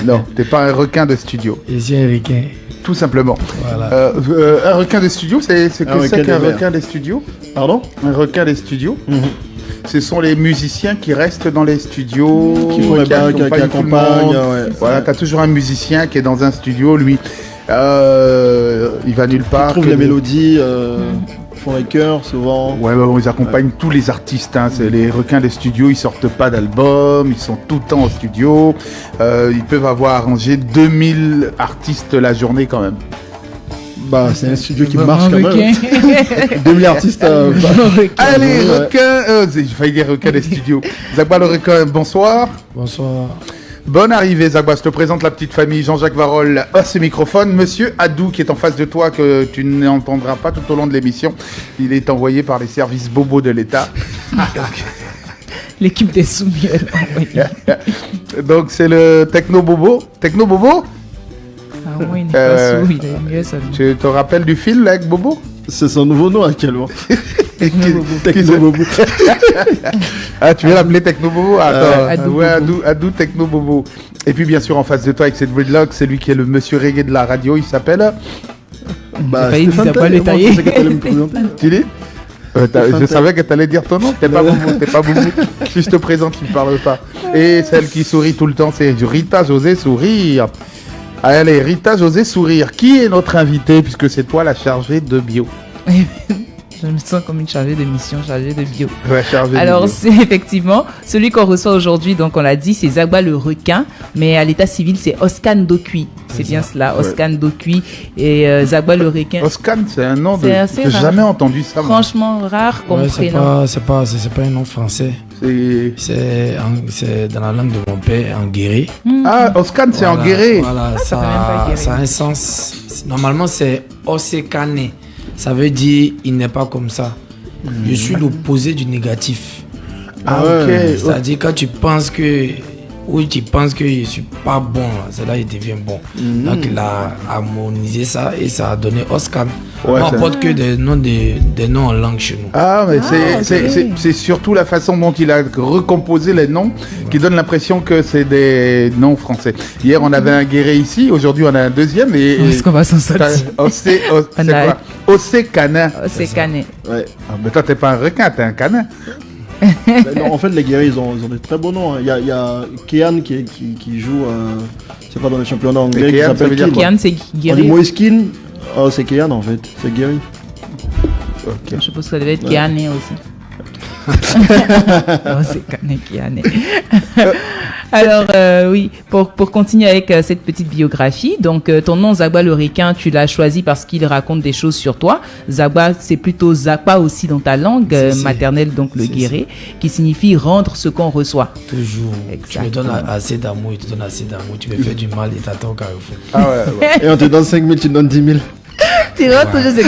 Non, t'es pas un requin de studio. Je suis un requin. Tout simplement. Voilà. Un requin de studio, c'est que c'est qu'un requin des studios. Pardon? Un requin des studios. Ce sont les musiciens qui restent dans les studios, qui font qui accompagnent. Ouais. Voilà, t'as toujours un musicien qui est dans un studio, lui. Il va nulle part. Il trouve les mélodies, font les chœurs souvent. Ouais, ils accompagnent tous les artistes. Hein. C'est les requins des studios, ils sortent pas d'albums, ils sont tout le temps au studio. Ils peuvent avoir arrangé 2000 artistes la journée quand même. Bah, c'est un studio qui marche quand même. 2000 artistes. Allez, requins. J'ai failli dire requins des studios. Zagba le requin, bonsoir. Bonsoir. Bonne arrivée, Zagba. Je te présente la petite famille. Jean-Jacques Varol à ses microphones. Monsieur Adou, qui est en face de toi, que tu n'entendras pas tout au long de l'émission. Il est envoyé par les services bobos de l'État. L'équipe des soumis. Donc, c'est le Techno Bobo. Techno Bobo? Ah oui, il n'est pas sous, il est mieux ça. Tu te rappelles du film là, avec Bobo? C'est son nouveau nom actuellement. Techno Bobo. Ah, tu veux l'appeler Techno Bobo? Attends, ouais, Adou Techno Bobo. Et puis bien sûr en face de toi avec cette dreadlock, c'est lui qui est le monsieur reggae de la radio, il s'appelle... Bah, Stéphane pas le tailler. Tu dis je savais que tu allais dire ton nom, t'es pas Bobo. Si je te présente, tu ne parles pas. Et celle qui sourit tout le temps, c'est Rita José Sourire. Allez, Rita José Sourire. Qui est notre invité, puisque c'est toi la chargée de bio? Je me sens comme une chargée de mission, chargée de bio. Ouais, alors, c'est effectivement celui qu'on reçoit aujourd'hui, donc on l'a dit, c'est Zagba le requin, mais à l'état civil, c'est Oscan Dokui. C'est bien cela, Oscan Dokui et Zagba le requin. Oscan, c'est un nom j'ai jamais entendu ça. Franchement, rare comme prénom. C'est pas un nom français. C'est dans la langue de mon père, en guéré. Ah, Oscan, c'est en guéré. Voilà, ça a un sens. Normalement, c'est Osekane. Ça veut dire il n'est pas comme ça. Je suis l'opposé du négatif. Ah, ok. C'est-à-dire quand tu penses que je suis pas bon, c'est là il devient bon. Donc il a harmonisé ça et ça a donné Oscar. On n'apporte que des noms en langue chez nous. Ah, mais c'est surtout la façon dont il a recomposé les noms qui donne l'impression que c'est des noms français. Hier, on avait un guéré ici, aujourd'hui, on a un deuxième. Est-ce qu'on va s'en sortir? C'est quoi? Océcanin. Océcanin. Ouais. Ah, mais toi, t'es pas un requin, t'es un canin. Non, en fait, les guerriers, ils ont des très beaux noms. Il y a Kean qui joue, c'est pas dans les championnats anglais, qui s'appelle Kean, c'est guerrier. On dit Moiskin. Oh, c'est Kean en fait, c'est Gary. Okay. Je suppose que ça devait être Keané aussi. Oh, c'est Keané. Alors, oui, pour continuer avec cette petite biographie, donc ton nom Zagba le requin, tu l'as choisi parce qu'il raconte des choses sur toi. Zagba, c'est plutôt Zakpa aussi dans ta langue maternelle, donc le guéré, qui signifie rendre ce qu'on reçoit. Toujours. Exactement. Tu me donnes assez d'amour, il te donne assez d'amour. Tu me fais du mal et t'attends au carrefour. Ah ouais. Et on te donne 5 000, tu te donnes 10 000. Tu vois, toujours c'est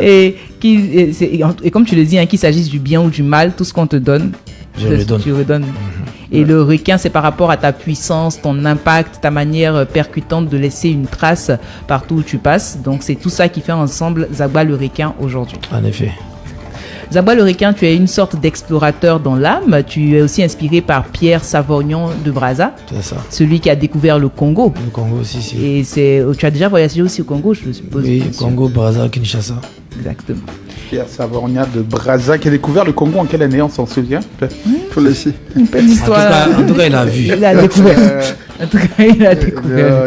et comme tu le dis, hein, qu'il s'agisse du bien ou du mal, tout ce qu'on te donne, tu redonnes. Et le requin, c'est par rapport à ta puissance, ton impact, ta manière percutante de laisser une trace partout où tu passes. Donc c'est tout ça qui fait ensemble Zagba le requin aujourd'hui. En effet. Zagba le requin, tu es une sorte d'explorateur dans l'âme. Tu es aussi inspiré par Pierre Savorgnan de Brazza. C'est ça. Celui qui a découvert le Congo. Le Congo aussi, si. Et tu as déjà voyagé aussi au Congo, je suppose. Oui, Congo, Brazza, Kinshasa. Exactement. Pierre Savorgnan de Brazza qui a découvert le Congo en quelle année, on s'en souvient? Faut le laisser. Une petite histoire. En tout cas, il a vu. Il a découvert. En tout cas, il a découvert.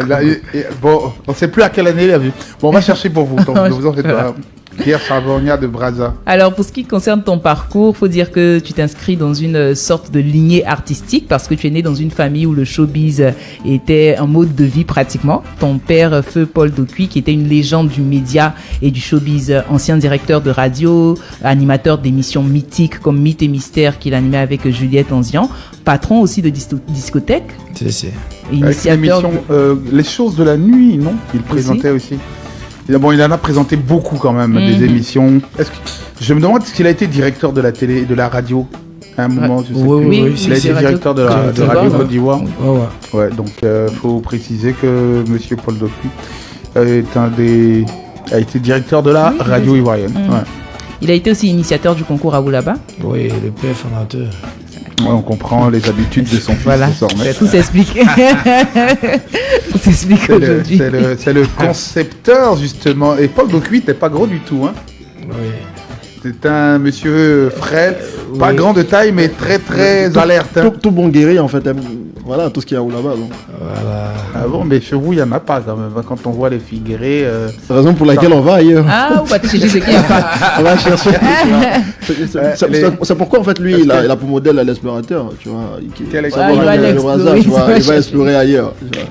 Bon, on ne sait plus à quelle année il a vu. Bon, on va chercher pour vous. Donc, ne vous en faites pas. Pierre Savorgnan de Brazza. Alors, pour ce qui concerne ton parcours, il faut dire que tu t'inscris dans une sorte de lignée artistique parce que tu es né dans une famille où le showbiz était un mode de vie pratiquement. Ton père, Feu Paul Dokui, qui était une légende du média et du showbiz, ancien directeur de radio, animateur d'émissions mythiques comme Mythe et Mystère qu'il animait avec Juliette Anzian, patron aussi de discothèque. C'est. Initiateur Les choses de la nuit, non? Il présentait aussi. Bon, il en a présenté beaucoup quand même, des émissions. Je me demande s'il a été directeur de la télé, de la radio à un moment. Je sais oui, il a été directeur de Radio Côte d'Ivoire. Ouais. Donc, faut préciser que Monsieur Paul Dokui a été directeur de la radio ivoirienne. Ouais. Il a été aussi initiateur du concours Aboulaba. Oui, le père fondateur. Ouais, on comprend les habitudes de son fils Voilà, désormais. tout s'explique. Tout s'explique aujourd'hui. C'est le concepteur, justement. Et Paul Docuit n'est pas gros du tout. Hein. Oui. C'est un monsieur frêle, pas Oui. grand de taille, mais très très alerte. Hein. Tout bon guéri, en fait, aime, voilà, tout ce qu'il y a là-bas. Donc. Voilà. Ah bon, mais chez vous, il n'y en a pas quand même. Quand on voit les filles guérées. C'est la raison pour laquelle on va ailleurs. Ah, ou bah tu sais ce qu'il n'y a pas. On va chercher. C'est pourquoi, en fait, lui, il a pour modèle l'explorateur, tu vois. Quel Il explorateur. va explorer ailleurs. Tu vois.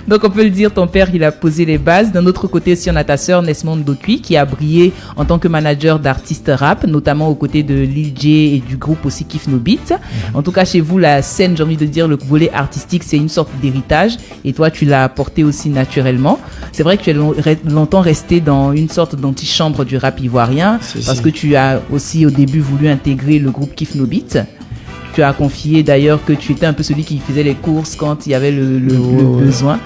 Donc on peut le dire, ton père il a posé les bases. D'un autre côté aussi on a ta sœur Nesmond Dokui qui a brillé en tant que manager d'artistes rap, notamment aux côtés de Lil J et du groupe aussi Kif No Beat. En tout cas chez vous la scène, j'ai envie de dire, le volet artistique c'est une sorte d'héritage et toi tu l'as apporté aussi naturellement. C'est vrai que tu es longtemps resté dans une sorte d'antichambre du rap ivoirien parce que tu as aussi au début voulu intégrer le groupe Kif No Beat. Tu as confié d'ailleurs que tu étais un peu celui qui faisait les courses quand il y avait le besoin.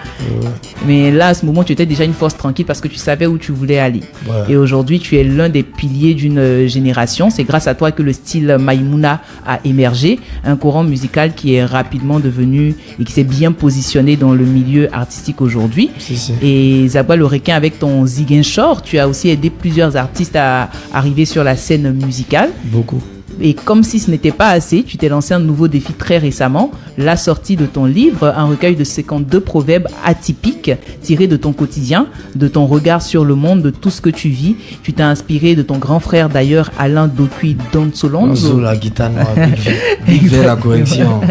Mais là, à ce moment, tu étais déjà une force tranquille parce que tu savais où tu voulais aller. Et aujourd'hui, tu es l'un des piliers d'une génération. C'est grâce à toi que le style Maïmouna a émergé. Un courant musical qui est rapidement devenu et qui s'est bien positionné dans le milieu artistique aujourd'hui. Et Zabwa le Requin, avec ton Ziguinchor, tu as aussi aidé plusieurs artistes à arriver sur la scène musicale. Beaucoup. Et comme si ce n'était pas assez, tu t'es lancé un nouveau défi très récemment, la sortie de ton livre, un recueil de 52 proverbes atypiques tirés de ton quotidien, de ton regard sur le monde, de tout ce que tu vis. Tu t'es inspiré de ton grand frère d'ailleurs, Alain Dokui Donsolonzo. La guitare noire, Big V, la correction.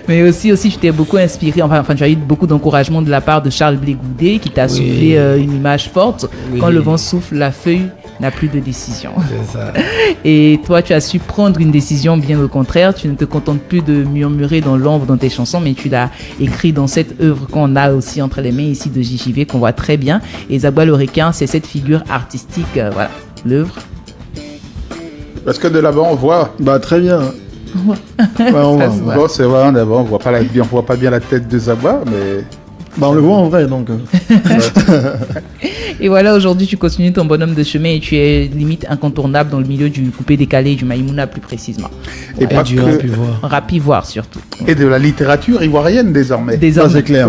Mais aussi, tu t'es beaucoup inspiré, enfin, tu as eu beaucoup d'encouragement de la part de Charles Blé Goudé qui t'a soufflé une image forte. Quand le vent souffle, la feuille n'a plus de décision. C'est ça. Et toi, tu as su prendre une décision, bien au contraire. Tu ne te contentes plus de murmurer dans l'ombre dans tes chansons, mais tu l'as écrit dans cette œuvre qu'on a aussi entre les mains ici de JJV, qu'on voit très bien. Et Zabwa le Requin, c'est cette figure artistique, voilà, l'œuvre. Parce que de là-bas, on voit. Bah, très bien. Ouais, on voit. Bon, c'est vrai, d'abord, on voit pas bien la tête de Zabwa, mais. Bah, on le voit en vrai, donc. Et voilà, aujourd'hui, tu continues ton bonhomme de chemin et tu es limite incontournable dans le milieu du coupé décalé et du Maïmouna plus précisément. Et pas du que... Rapivoire surtout. Et de la littérature ivoirienne désormais. Ça, c'est clair.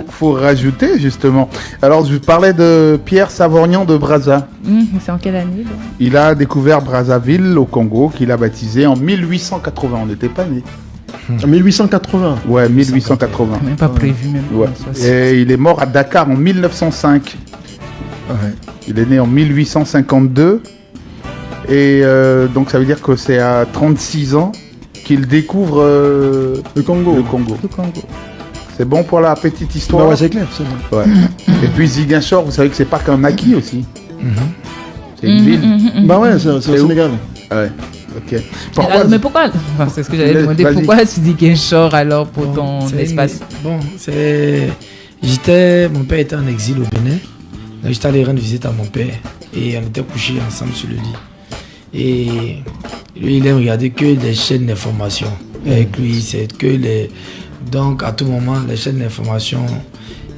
Faut rajouter justement. Alors je parlais de Pierre Savorgnan de Brazza. C'est en quelle année là? Il a découvert Brazzaville au Congo, qu'il a baptisé en 1880. On n'était pas nés. En 1880. Ouais, 1880. Même pas prévu même. Ouais. Et il est mort à Dakar en 1905. Ouais. Il est né en 1852. Et donc ça veut dire que c'est à 36 ans qu'il découvre le Congo. C'est bon pour la petite histoire. Bah ouais, c'est clair. C'est bon. Ouais. Et puis Ziguinchor, vous savez que c'est pas qu'un maquis aussi. C'est une ville. Bah ouais, c'est au Sénégal. Ouais. Ok. Mais pourquoi enfin, c'est ce que j'allais demander. Pourquoi tu dis Ziguinchor alors pour ton espace? Bon, mon père était en exil au Bénin. Donc j'étais allé rendre visite à mon père et on était couchés ensemble sur le lit. Et lui, il aime regarder que les chaînes d'information. Avec lui, c'est que les. Donc à tout moment, les chaînes d'information,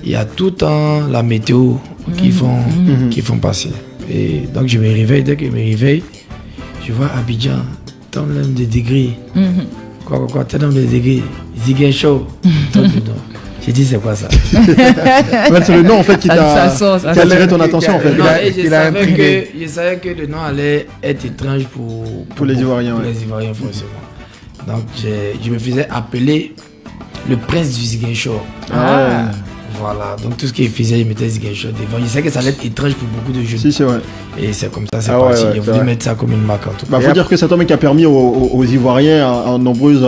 il y a tout le temps la météo qui font passer. Et donc je me réveille, dès que je me réveille, je vois Abidjan, tant de degrés. Quoi, tant de degrés. Ziguinchor, tant de nom. J'ai dit, c'est quoi ça? C'est le nom en fait qui t'a attiré ton attention en fait. Je savais que le nom allait être étrange pour les Ivoiriens. Pour les Ivoiriens, forcément. Donc je me faisais appeler le prince du Ziguinchor. Voilà, donc tout ce qu'il faisait, il mettait Ziguinchor devant. Je sais que ça allait être étrange pour beaucoup de jeunes. Si, c'est vrai. Et c'est comme ça, c'est parti. Il a voulu mettre ça comme une marque en tout cas. Faut dire que c'est un homme qui a permis aux Ivoiriens, à nombreuses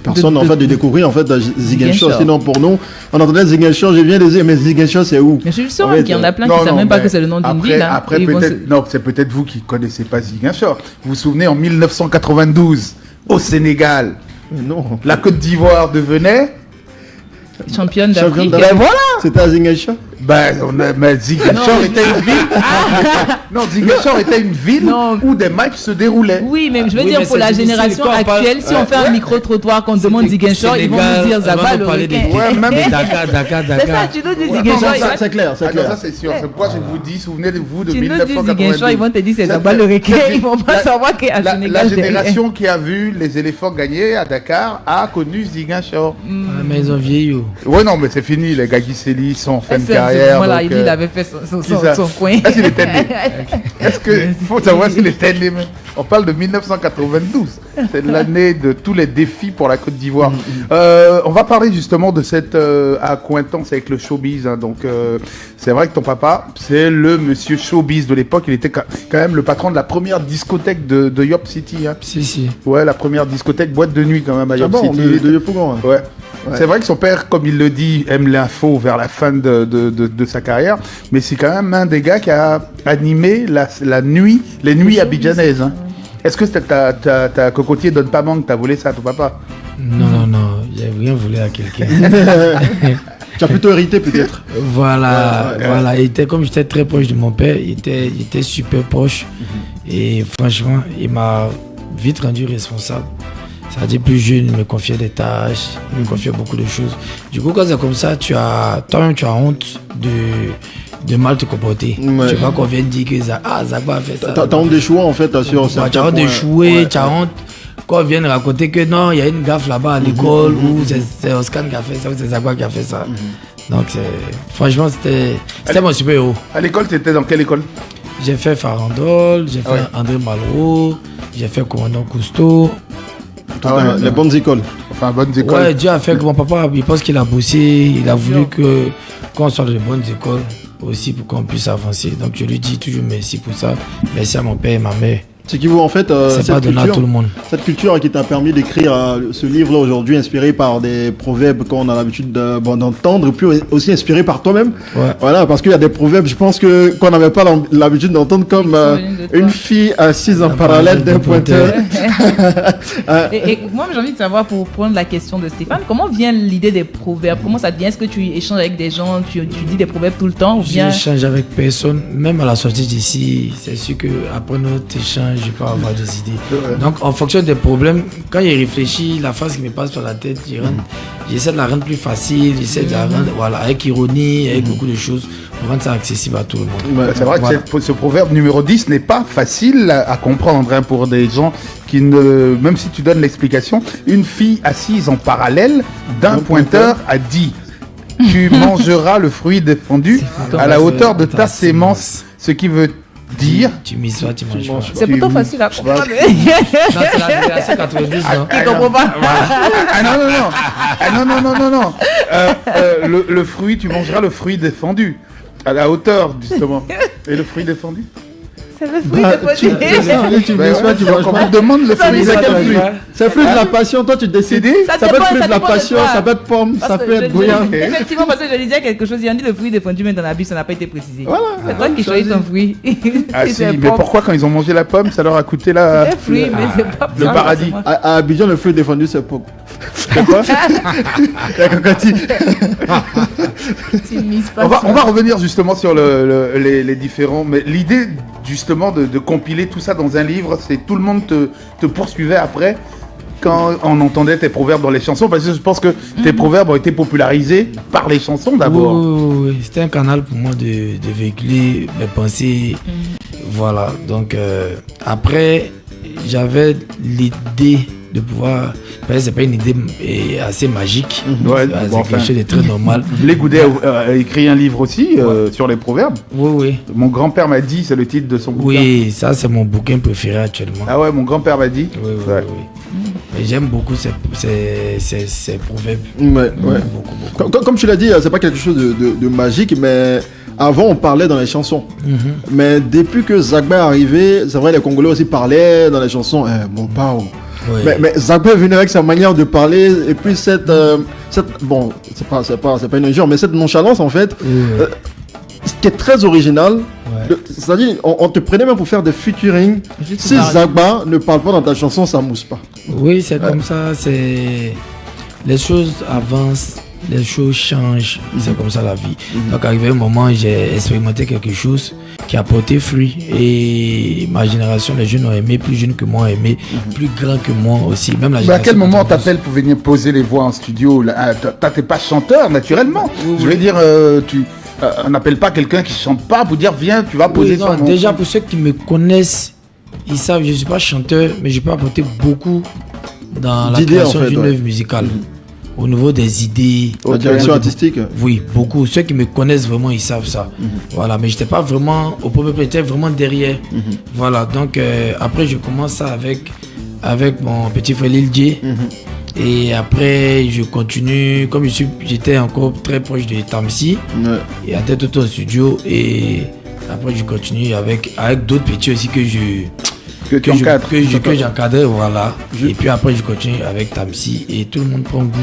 personnes en fait, de découvrir en fait Ziguinchor. Sinon pour nous, on entendait Ziguinchor, je viens de dire, mais Ziguinchor c'est où? Mais je suis sûr qu'il y en a plein qui ne savent même pas que c'est le nom d'une ville. Après peut-être, non, c'est peut-être vous qui ne connaissez pas Ziguinchor. Vous vous souvenez en 1992, au Sénégal, la Côte d'Ivoire devenait championne d'Afrique. Ben voilà. C'était à Ziguinchor. Mais Ziguinchor était une ville. Non, Ziguinchor était une ville où des matchs se déroulaient. Oui, mais je veux dire, pour la génération actuelle, si on fait un micro-trottoir qu'on demande Ziguinchor, ils vont nous dire Zagba le requin. Ouais, même Dakar. C'est ça, tu nous dis Ziguinchor. C'est clair. ça c'est sûr. C'est pourquoi je vous dis, souvenez-vous de Tu nous dis Ziguinchor, 1992. ils vont te dire c'est Zagba le requin. Ils vont pas savoir qu'à La Sénégal. génération qui a vu les éléphants gagner à Dakar a connu Ziguinchor. Mais ils ont vieilli. Ouais, non, mais c'est fini. Les Gagiseli sont en fin de C'est carrière. voilà, donc, il avait fait son coin. Est-ce qu'il était né? Est-ce qu'il faut savoir s'il était né? On parle de 1992. C'est l'année de tous les défis pour la Côte d'Ivoire. On va parler justement de cette accointance avec le showbiz. Hein. Donc, c'est vrai que ton papa, c'est le monsieur showbiz de l'époque. Il était quand même le patron de la première discothèque de Yop City. Hein. Si. Ouais, la première discothèque boîte de nuit quand même à Yop City. De Yopougon. Ouais. C'est vrai que son père, comme il le dit, aime l'info vers la fin de sa carrière, mais c'est quand même un des gars qui a animé les nuits abidjanaises. Hein. Est-ce que ta cocotier donne pas manque, t'as volé ça à ton papa? Non, j'ai rien volé à quelqu'un. Tu as plutôt hérité peut-être. Voilà. Comme j'étais très proche de mon père, il était super proche. Et franchement, il m'a vite rendu responsable. C'est-à-dire plus jeune, il me confiait des tâches, il me confiait beaucoup de choses. Du coup, quand c'est comme ça, toi-même tu as honte de mal te comporter. Ouais. Tu vois qu'on vient de dire que Zagba a fait ça. T'as honte d'échouer en fait sur Tu as honte d'échouer, tu as honte qu'on vienne raconter que non, il y a une gaffe là-bas à l'école où c'est Oscar qui a fait ça, ou c'est Zagba qui a fait ça. Donc franchement, c'était mon super-héros. À l'école, tu étais dans quelle école? J'ai fait Farandole, j'ai fait André Malraux, j'ai fait Commandant Cousteau. Les bonnes écoles. Enfin, bonnes écoles. Ouais, Dieu a fait que mon papa, il pense qu'il a bossé, il a voulu qu'on soit dans les bonnes écoles aussi pour qu'on puisse avancer. Donc je lui dis toujours merci pour ça. Merci à mon père et ma mère. Ce qui vous en fait, C'est pas donné à tout le monde. cette culture qui t'a permis d'écrire ce livre-là aujourd'hui, inspiré par des proverbes qu'on a l'habitude d'entendre, puis aussi inspiré par toi-même. Ouais. Voilà, parce qu'il y a des proverbes, je pense qu'on n'avait pas l'habitude d'entendre, comme une fille assise en parallèle d'un pointeur. Et moi, j'ai envie de savoir, pour prendre la question de Stéphane, comment vient l'idée des proverbes? Comment ça devient? Est-ce que tu échanges avec des gens, tu dis des proverbes tout le temps ou bien... J'échange avec personne, même à la sortie d'ici, c'est sûr qu'après notre échange, je peux avoir des idées. Donc, en fonction des problèmes, quand il réfléchit, la phrase qui me passe par la tête, j'essaie de la rendre plus facile, j'essaie de la rendre avec ironie, avec beaucoup de choses, pour rendre ça accessible à tout le monde. C'est vrai que ce proverbe numéro 10 n'est pas facile à comprendre hein, pour des gens qui ne... Même si tu donnes l'explication, une fille assise en parallèle d'un pointeur a dit « Tu mangeras le fruit défendu à la hauteur de ta sémence », ce qui veut dire... Tu mises soit, tu manges pas. C'est plutôt facile à comprendre. Non, c'est la génération 90, non? Qui comprend pas? Non. Le fruit, tu mangeras le fruit défendu à la hauteur, justement. Et le fruit défendu? C'est le fruit défendu. Tu me demande le fruit. C'est quel fruit? C'est le fruit de la passion, toi tu décides. Ça peut être fruit de la passion, ça peut être pomme, ça peut être bouillon. Effectivement, parce que je disais quelque chose, il y a dit le fruit défendu, mais dans la Bible, ça n'a pas été précisé. Voilà. C'est toi qui choisis ton fruit. Ah si, mais pourquoi quand ils ont mangé la pomme, ça leur a coûté le fruit, mais c'est pas le paradis? À Abidjan, le fruit défendu, c'est pomme. C'est quoi? On va revenir justement sur les différents... Mais l'idée justement de compiler tout ça dans un livre, c'est tout le monde te poursuivait après quand on entendait tes proverbes dans les chansons, parce que je pense que tes proverbes ont été popularisés par les chansons d'abord. Oui. C'était un canal pour moi de véhiculer mes pensées. Voilà, donc après, j'avais l'idée de pouvoir... C'est pas une idée assez magique, c'est quelque chose de très normal. Les Goudet a écrit un livre aussi sur les proverbes. Oui. Mon grand-père m'a dit, c'est le titre de son bouquin. Oui, ça c'est mon bouquin préféré actuellement. Ah ouais, mon grand-père m'a dit. Oui. Et j'aime beaucoup ces proverbes. Beaucoup. Comme tu l'as dit, c'est pas quelque chose de magique, mais avant on parlait dans les chansons. Mais depuis que Zagba est arrivé, c'est vrai, les Congolais aussi parlaient dans les chansons. Mon pao. Oui. Mais Zagba est venu avec sa manière de parler et puis cette bon, c'est pas une injure, mais cette nonchalance en fait, qui est très original. C'est-à-dire, on te prenait même pour faire des featuring. Si Zagba ne parle pas dans ta chanson, ça mousse pas. Oui, c'est comme ça. Les choses avancent les choses changent. C'est comme ça la vie. Donc, arrivé un moment, j'ai expérimenté quelque chose qui a porté fruit. Et ma génération, les jeunes ont aimé, plus jeunes que moi ont aimé, plus grands que moi aussi. Même la à quel moment on t'appelle pour venir poser les voix en studio? T'es pas chanteur, naturellement. Je veux dire, on n'appelle pas quelqu'un qui chante pas pour dire viens, tu vas poser son nom. Déjà, pour ceux qui me connaissent, ils savent que je ne suis pas chanteur, mais je peux apporter beaucoup dans la création d'une œuvre musicale. Au niveau des idées, la direction artistique. Oui, beaucoup. Ceux qui me connaissent vraiment, ils savent ça. Voilà, mais je n'étais pas vraiment au premier plan, j'étais vraiment derrière. Voilà, donc après, je commence ça avec mon petit frère Lil J. Et après, je continue, comme j'étais encore très proche de Tamsi, et à tête au studio. Et après, je continue avec d'autres petits aussi que j'encadre, voilà. Et puis après, je continue avec Tamsi et tout le monde prend goût.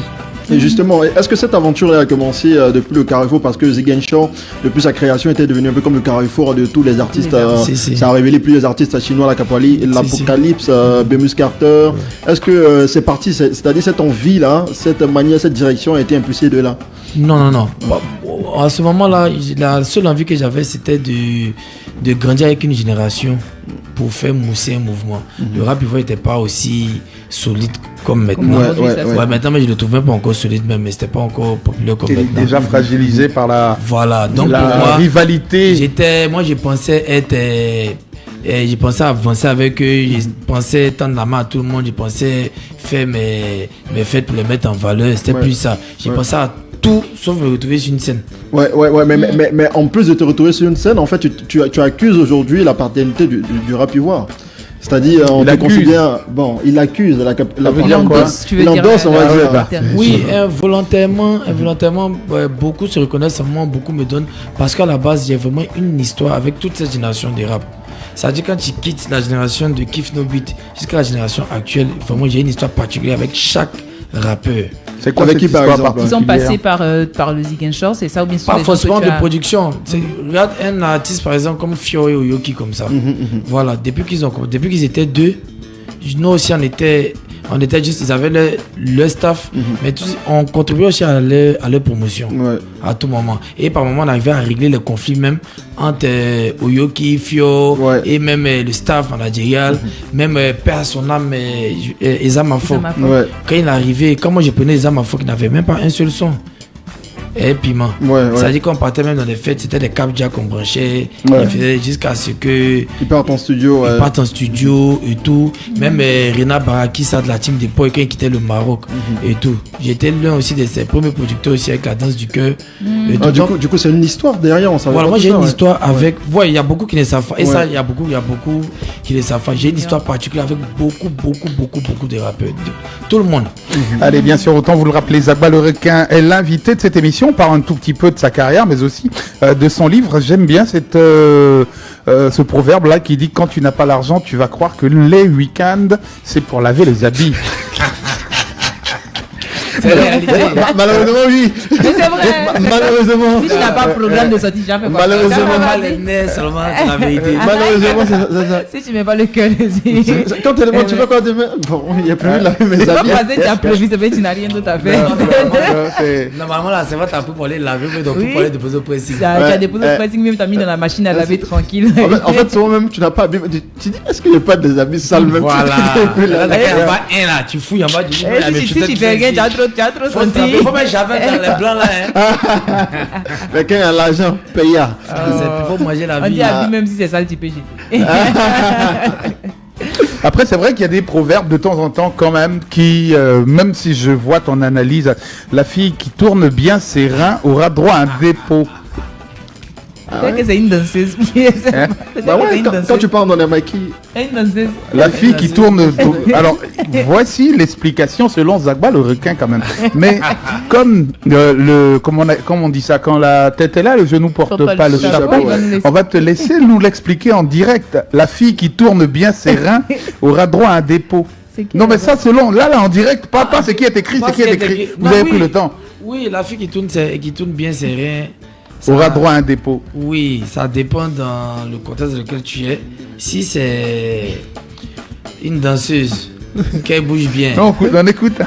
Et justement, est-ce que cette aventure a commencé depuis le Carrefour, parce que Ziguinchor, depuis sa création, était devenu un peu comme le Carrefour de tous les artistes. Ça a révélé plusieurs artistes chinois, la Capali, l'Apocalypse, Bemus Carter. Est-ce que c'est parti, c'est-à-dire cette envie-là, cette manière, cette direction a été impulsée de là? Non. À ce moment-là, la seule envie que j'avais, c'était de grandir avec une génération pour faire mousser un mouvement. Le rap ivoirien n'était pas aussi solide comme maintenant. Maintenant, mais je le trouvais pas encore solide, mais c'était pas encore populaire comme maintenant. Déjà fragilisé par la rivalité. Moi, je pensais j'ai pensé avancer avec eux, je pensais tendre la main à tout le monde, je pensais faire mes fêtes pour les mettre en valeur. C'était plus ça. J'ai pensé à tout sauf me retrouver sur une scène. Mais en plus de te retrouver sur une scène, en fait, tu accuses aujourd'hui la paternité du rap ivoire. C'est-à-dire, on te considère. Bon, il accuse il endosse, on va dire. Oui, involontairement, beaucoup se reconnaissent, moi, beaucoup me donnent. Parce qu'à la base, il y a vraiment une histoire avec toute cette génération de rap. C'est-à-dire, quand tu quittes la génération de Kif No Beat jusqu'à la génération actuelle, vraiment, j'ai une histoire particulière avec chaque rappeur. C'est quoi cette histoire particulière? Ils sont passés par le Ziguinchor, c'est ça, ou bien pas forcément de production. Regarde un artiste par exemple comme Fio et Oyoki comme ça. Voilà, depuis qu'ils étaient deux, nous aussi on était juste, ils avaient leur staff, mais on contribuait aussi à leur promotion à tout moment. Et par moment on arrivait à régler les conflits même entre Oyoki, Fio et même le staff managérial, même père son âme, Eza Mafo. Quand il est arrivé, quand moi je prenais Eza Mafo qui n'avait même pas un seul son. Et piment. C'est-à-dire qu'on partait même dans les fêtes, c'était des cap jack qu'on branchait. Il faisait jusqu'à ce que. Ils partent en studio. Ils partent en studio et tout. Même Rena Baraki, ça de la team des Poy, quand il quittait le Maroc et tout. J'étais l'un aussi de ses premiers producteurs aussi avec la danse du cœur. Du coup, c'est une histoire derrière. Voilà, moi j'ai une histoire avec. Il y a beaucoup qui ne savent pas. Et ça, il y a beaucoup qui ne savent pas. J'ai une histoire particulière avec beaucoup de rappeurs. Tout le monde. Allez, bien sûr, autant vous le rappeler, Zagba le requin est l'invité de cette émission. On parle un tout petit peu de sa carrière, mais aussi de son livre. J'aime bien ce proverbe-là qui dit: quand tu n'as pas l'argent, tu vas croire que les week-ends, c'est pour laver les habits. Malheureusement, oui. Mais c'est vrai. Malheureusement. Si tu n'as pas de programme de sortie, tu as fait quoi? Malheureusement, c'est ça. Si tu mets pas le cœur dessus. Quand tu fais quoi demain? Bon, il n'y a plus de laver mes habits. Tu as prévu, c'est vrai, tu n'as rien d'autre à faire. Normalement, là, c'est vrai, tu as pu pour aller laver, mais donc pour aller déposer au pressing. Tu as déposé au pressing, même tu as mis dans la machine à laver tranquille. En fait, souvent même, tu n'as pas habillé. Tu dis, est-ce qu'il n'y a pas des habits sales même? Voilà. Là, tu fouilles en bas du lit. Si tu fais rien, tu as trop senti. Il faut mettre Javel dans les blancs là. Mais quand il y a l'argent, paye. Il faut manger la vie. On dit habit, même si c'est sale, tu peux jeter. Après, c'est vrai qu'il y a des proverbes de temps en temps quand même qui, même si je vois ton analyse, la fille qui tourne bien ses reins aura droit à un dépôt. Peut-être que c'est une danseuse. Quand tu parles dans les maquis. Une danseuse. La fille qui tourne. Alors, voici l'explication selon Zagba le requin quand même. Mais comme comme on dit ça, quand la tête est là, le genou porte pas le chapeau. On va te laisser nous l'expliquer en direct. La fille qui tourne bien ses reins aura droit à un dépôt. Non mais ça selon là en direct, pas c'est qui est écrit, c'est qui est écrit. Vous avez pris le temps. Oui, la fille qui tourne bien ses reins aura droit à un dépôt. Oui, ça dépend dans le contexte dans lequel tu es. Si c'est une danseuse qu'elle bouge bien. Non, on écoute.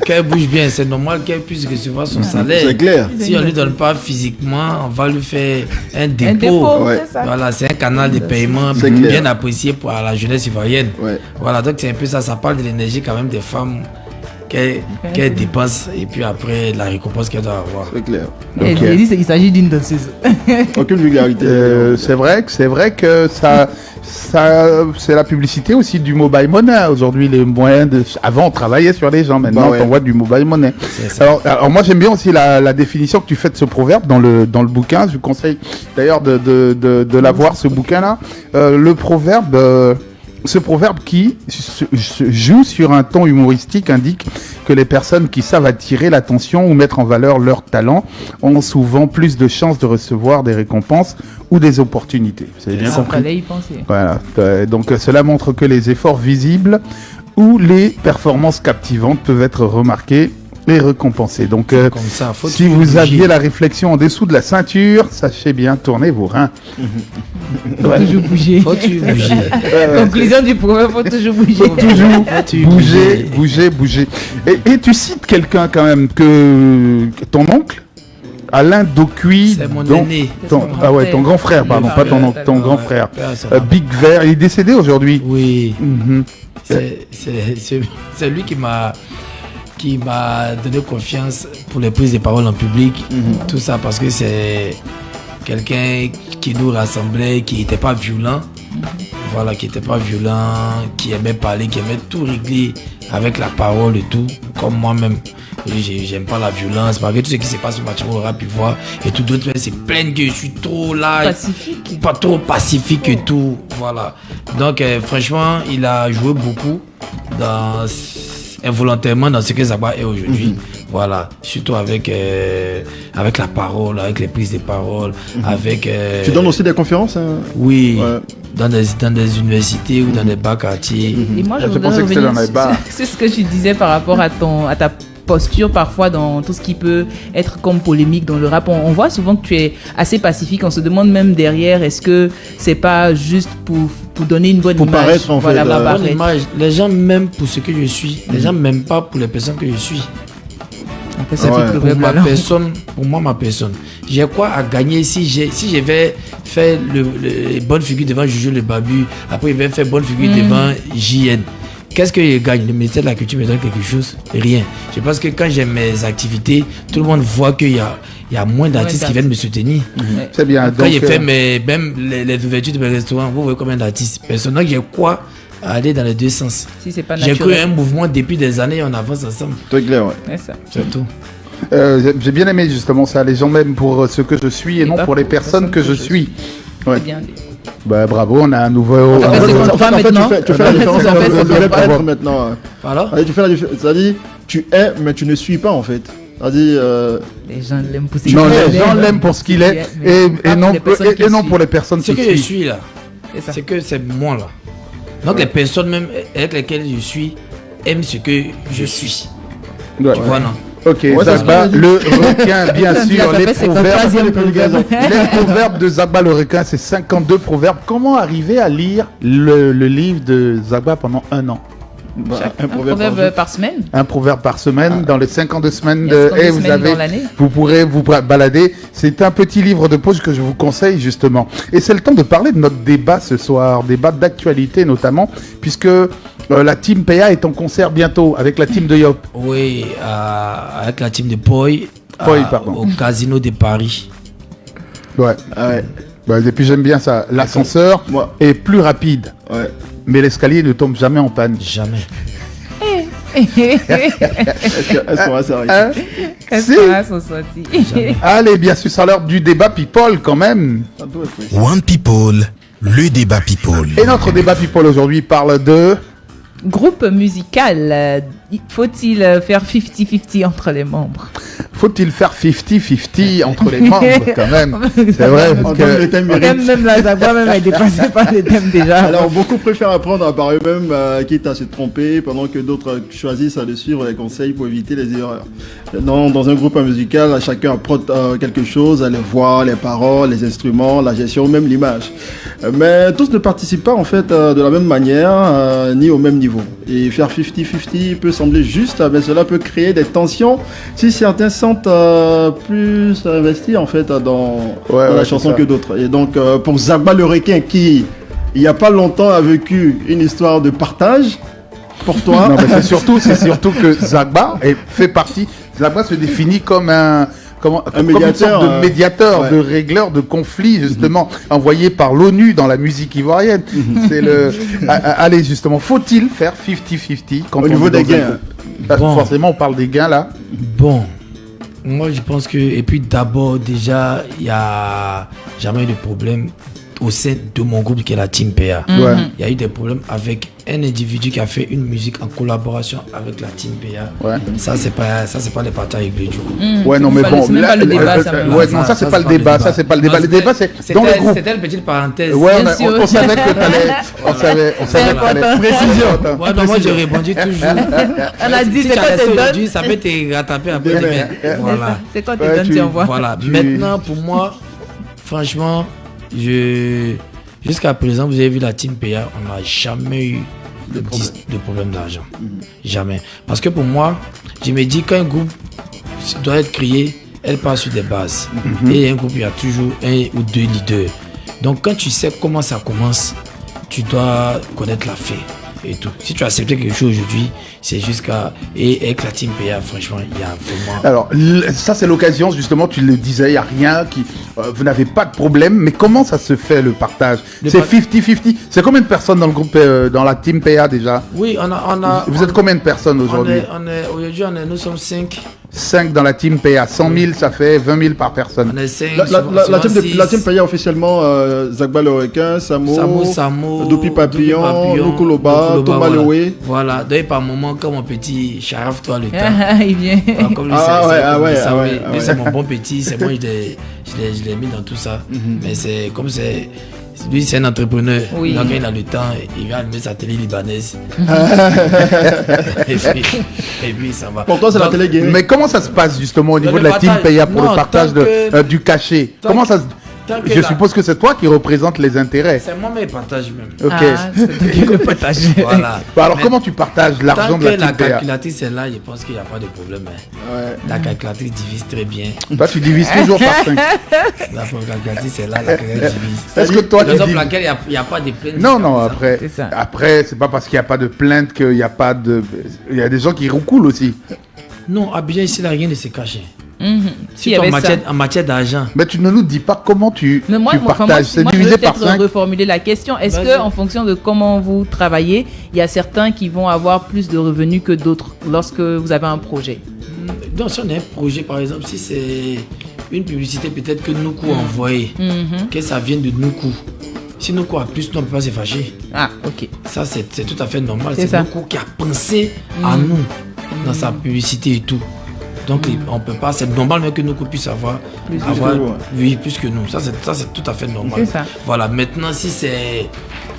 qu'elle bouge bien, c'est normal qu'elle puisse recevoir son salaire. C'est clair. Si on ne lui donne pas physiquement, on va lui faire un dépôt. Un dépôt, Ouais. c'est ça. Voilà, c'est un canal de paiement C'est bien clair. apprécié pour la jeunesse ivoirienne. Ouais. Voilà, donc c'est un peu ça, ça parle de l'énergie quand même des femmes qu'elle dépense et puis après la récompense qu'elle doit avoir. C'est clair. Et Ok. j'ai dit qu'il s'agit d'une danseuse. Aucune vulgarité. C'est vrai que ça c'est la publicité aussi du mobile money. Aujourd'hui, les moyens avant on travaillait sur les gens, maintenant Bah ouais. on voit du mobile money. C'est ça. Alors moi j'aime bien aussi la définition que tu fais de ce proverbe dans le bouquin. Je vous conseille d'ailleurs de l'avoir, ce bouquin là. Le proverbe. Ce proverbe qui se joue sur un ton humoristique indique que les personnes qui savent attirer l'attention ou mettre en valeur leur talent ont souvent plus de chances de recevoir des récompenses ou des opportunités. Vous avez bien Il compris. fallait y penser. Voilà. Donc cela montre que les efforts visibles ou les performances captivantes peuvent être remarqués et récompensés. Donc Comme ça, faut si toujours vous bouger. aviez la réflexion en dessous de la ceinture, sachez bien tourner vos reins. Faut toujours bouger. Faut tu bouger. Conclusion du proverbe, faut toujours bouger. Toujours tu bouger. Et tu cites quelqu'un quand même que ton oncle, Alain Docuy, C'est mon donc- aîné. ton grand frère, pardon, pas ton oncle, ton grand frère. Big Vert, il est décédé aujourd'hui. Oui, Mhm. c'est lui qui m'a donné confiance pour les prises de parole en public, tout ça parce que c'est quelqu'un qui nous rassemblait, qui n'était pas violent, voilà, qui n'était pas violent, qui aimait parler, qui aimait tout régler avec la parole et tout, comme moi-même. J'aime pas la violence, malgré tout ce qui se passe au match, on aura pu voir, et tout d'autres se plaignent que je suis trop là, Pacifique. pas trop pacifique et tout, voilà. Donc franchement, il a joué beaucoup involontairement dans ce que Zagba est aujourd'hui. Voilà, surtout avec la parole, avec les prises de parole, avec... Tu donnes aussi des conférences hein Oui, Ouais. dans des universités ou dans des bas quartiers. Et moi, je Je voudrais pensais que c'était revenir dans les bars. sur ce que tu disais par rapport à ta posture parfois dans tout ce qui peut être comme polémique dans le rap. On voit souvent que tu es assez pacifique. On se demande même derrière, est-ce que c'est pas juste pour donner une bonne Pour image, paraître, en voilà, fait, pour Bonne paraître. image. Les gens m'aiment pour ce que je suis. Les gens m'aiment pas pour les personnes que je suis. Après, ça, Ouais. c'est le Pour proverbe, ma alors. personne, pour moi, ma personne. J'ai quoi à gagner si je vais faire le bonne figure devant Juju le Babu, après il va faire bonne figure devant JN. Qu'est-ce que je gagne? Le ministère de la Culture me donne quelque chose? Rien. Je pense que quand j'ai mes activités, tout le monde voit qu'il y a moins d'artistes qui viennent me soutenir. Ouais. C'est bien. Quand Donc, j'ai fait même les ouvertures de mes restaurants, vous voyez combien d'artistes? Personne. Donc j'ai quoi à aller dans les deux sens? Si c'est pas J'ai cru naturel. un mouvement depuis des années, on avance ensemble. C'est clair, ouais. C'est ça. C'est tout. j'ai bien aimé justement ça, les gens m'aiment pour ce que je suis et non pas pour les personnes que je suis. Ouais. C'est bien. Bah bravo, on a un nouveau... fait, c'est En contre fait, maintenant. tu fais la différence Ça fait, entre c'est le devrait contre pas pas. être maintenant. Alors Tu fais la différence. C'est-à-dire, tu es, mais tu ne suis pas en fait. C'est-à-dire, Les gens l'aiment pour Non, qu'il les est. gens l'aiment pour ce qu'il est Mais et pas non, pour les personnes et qu'il non suit. pour les personnes Ce qui que je suivent. suis là, C'est ça. c'est que c'est moi là. Donc les personnes même avec lesquelles je suis aiment ce que je suis. Ouais. Tu vois, non? Ok, Ouais, Zagba, c'est le requin, bien Ça sûr, fait, les c'est le proverbes. troisième proverbe. Les proverbes de Zagba le requin, c'est 52 proverbes. Comment arriver à lire le livre de Zagba pendant un an? Un proverbe par semaine. Un proverbe par semaine, dans les 52 semaines Il y a de... 52 Et vous semaines avez... dans l'année. Vous pourrez vous balader. C'est un petit livre de poche que je vous conseille justement. Et c'est le temps de parler de notre débat ce soir, débat d'actualité notamment, puisque la team PA est en concert bientôt avec la team de Yop. Oui, avec la team de Poi, Poi, pardon. au Casino de Paris. Ouais. Ah ouais. Bah, et puis j'aime bien ça. L'ascenseur Moi. est plus rapide, Ouais. mais l'escalier ne tombe jamais en panne. Jamais. Est-ce qu'on va s'arrêter Hein Qu'est-ce Si. qu'on a sont sortis? Allez, bien sûr, c'est l'heure du débat people quand même. Ça doit être précis. One People, le débat People. Et notre débat people aujourd'hui parle de... Groupe musical, faut-il faire 50-50 entre les membres? Faut-il faire 50-50 entre les membres quand même? C'est vrai, En parce termes de que... thème mérite. Même la Zagba même est dépassée par les thèmes déjà. Alors, beaucoup préfèrent apprendre par eux-mêmes, quitte à se tromper, pendant que d'autres choisissent de suivre les conseils pour éviter les erreurs. Dans un groupe musical, chacun apporte quelque chose, les voix, les paroles, les instruments, la gestion, même l'image. Mais tous ne participent pas en fait de la même manière, ni au même niveau. Et faire 50-50 peut sembler sembler juste, mais cela peut créer des tensions si certains sentent plus investis en fait dans la chanson que d'autres. Et donc pour Zagba le requin qui, il n'y a pas longtemps, a vécu une histoire de partage, pour toi. Non, mais c'est surtout que Zagba fait partie. Zagba se définit comme un médiateur, une sorte de médiateur, de régleur de conflits, justement, envoyé par l'ONU dans la musique ivoirienne. C'est allez, justement, faut-il faire 50-50 au niveau des gains? Forcément, on parle des gains là. Bon, moi je pense que, et puis d'abord, déjà, il n'y a jamais eu de problème au sein de mon groupe qui est la Team PA. Il y a eu des problèmes avec un individu qui a fait une musique en collaboration avec la Team PA. Ça c'est pas les parties réglés du coup. Ouais, non, mais bon, c'est pas le débat, ça c'est pas le débat, ça c'est pas le débat. Le débat c'est dans le groupe. C'était une petite parenthèse. Ouais, on savait que t'allais, on savait que t'allais. Précision. Ouais, non, moi j'ai répondu toujours. On a dit c'est quoi tes donnes. Ça peut te rattraper un peu. Voilà. C'est quoi tes donnes, tu envoies. Voilà. Maintenant pour moi, franchement, jusqu'à présent, vous avez vu la Team PA, on n'a jamais eu de problème d'argent. Jamais. Parce que pour moi, je me dis qu'un groupe doit être créé, elle part sur des bases. Et un groupe, il y a toujours un ou deux leaders. Donc quand tu sais comment ça commence, tu dois connaître la fée et tout. Si tu as accepté quelque chose aujourd'hui, c'est jusqu'à... Et avec la Team PA, franchement, il y a vraiment... Alors, ça c'est l'occasion, justement, tu le disais, il n'y a rien, vous n'avez pas de problème, mais comment ça se fait le partage? C'est 50-50. C'est combien de personnes dans le groupe, dans la Team PA déjà? Oui, on a Vous êtes combien de personnes aujourd'hui? Aujourd'hui, nous sommes 5. 5 dans la Team PA. 100 000, ça fait 20 000 par personne. On est 5. La Team PA officiellement, Zagba le requin, Samo, Dopi Papillon, Nukoloba, Thomas Lewe. Voilà, d'ailleurs par moment, comme mon petit Charaf, toi le temps. Il vient. Comme lui, c'est mon bon petit, c'est moi, je l'ai mis dans tout ça. Mais c'est comme c'est. Lui, c'est un entrepreneur. Oui. Donc, il a le temps, il vient allumer sa télé libanaise. et puis, ça va. Pour toi, c'est la télé gay. Mais comment ça se passe justement au niveau de la Team PA pour le partage du cachet? Comment ça se... Je suppose que c'est toi qui représente les intérêts. C'est moi qui partage même. Ok. Le partage. Voilà. Alors comment tu partages l'argent de la Team PA? Tant que la calculatrice est là, je pense qu'il n'y a pas de problème. La calculatrice divise très bien. Bah tu divises toujours par 5. La calculatrice est là, la calculatrice divise. Est-ce que toi tu divises? Pour laquelle il n'y a pas de plainte. Non, après c'est pas parce qu'il n'y a pas de plainte qu'il n'y a pas de... Il y a des gens qui roucoulent aussi. Non, à Abidjan ici, il n'y a rien de se cacher. Si en matière d'argent. Mais tu ne nous dis pas comment tu partages. C'est divisé par 5. Je vais reformuler la question. Est-ce que en fonction de comment vous travaillez, il y a certains qui vont avoir plus de revenus que d'autres lorsque vous avez un projet? Donc si on a un projet, par exemple, si c'est une publicité peut-être que Noukou a envoyé, que ça vienne de Noukou. Si Noukou a plus, nous, on ne peut pas se fâcher. Ah, ok. Ça, c'est tout à fait normal. C'est Noukou qui a pensé à nous dans sa publicité et tout. Donc on peut pas, c'est normal même que nous puissions avoir plus que nous. Ça c'est tout à fait normal. C'est ça. Voilà, maintenant si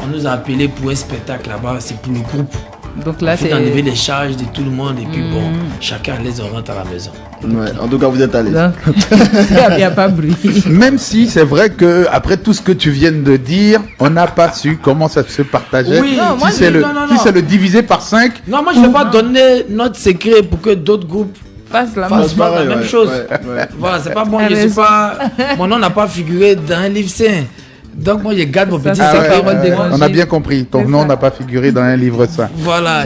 on nous a appelé pour un spectacle là-bas, c'est pour le groupe. Donc là c'est d'enlever les charges de tout le monde et puis bon, chacun les rentre à la maison. Ouais, en tout cas vous êtes à l'aise. Il n'y a pas bruit. Même si c'est vrai que après tout ce que tu viens de dire, on n'a pas su comment ça se partageait. Oui, si c'est le divisé par 5. Non, moi je ne vais pas donner notre secret pour que d'autres groupes fassent la même chose. Voilà, c'est pas bon. Mon nom n'a pas figuré dans un livre saint. Donc moi je garde mon petit secret. On a bien compris. Ton nom n'a pas figuré dans un livre saint. Voilà.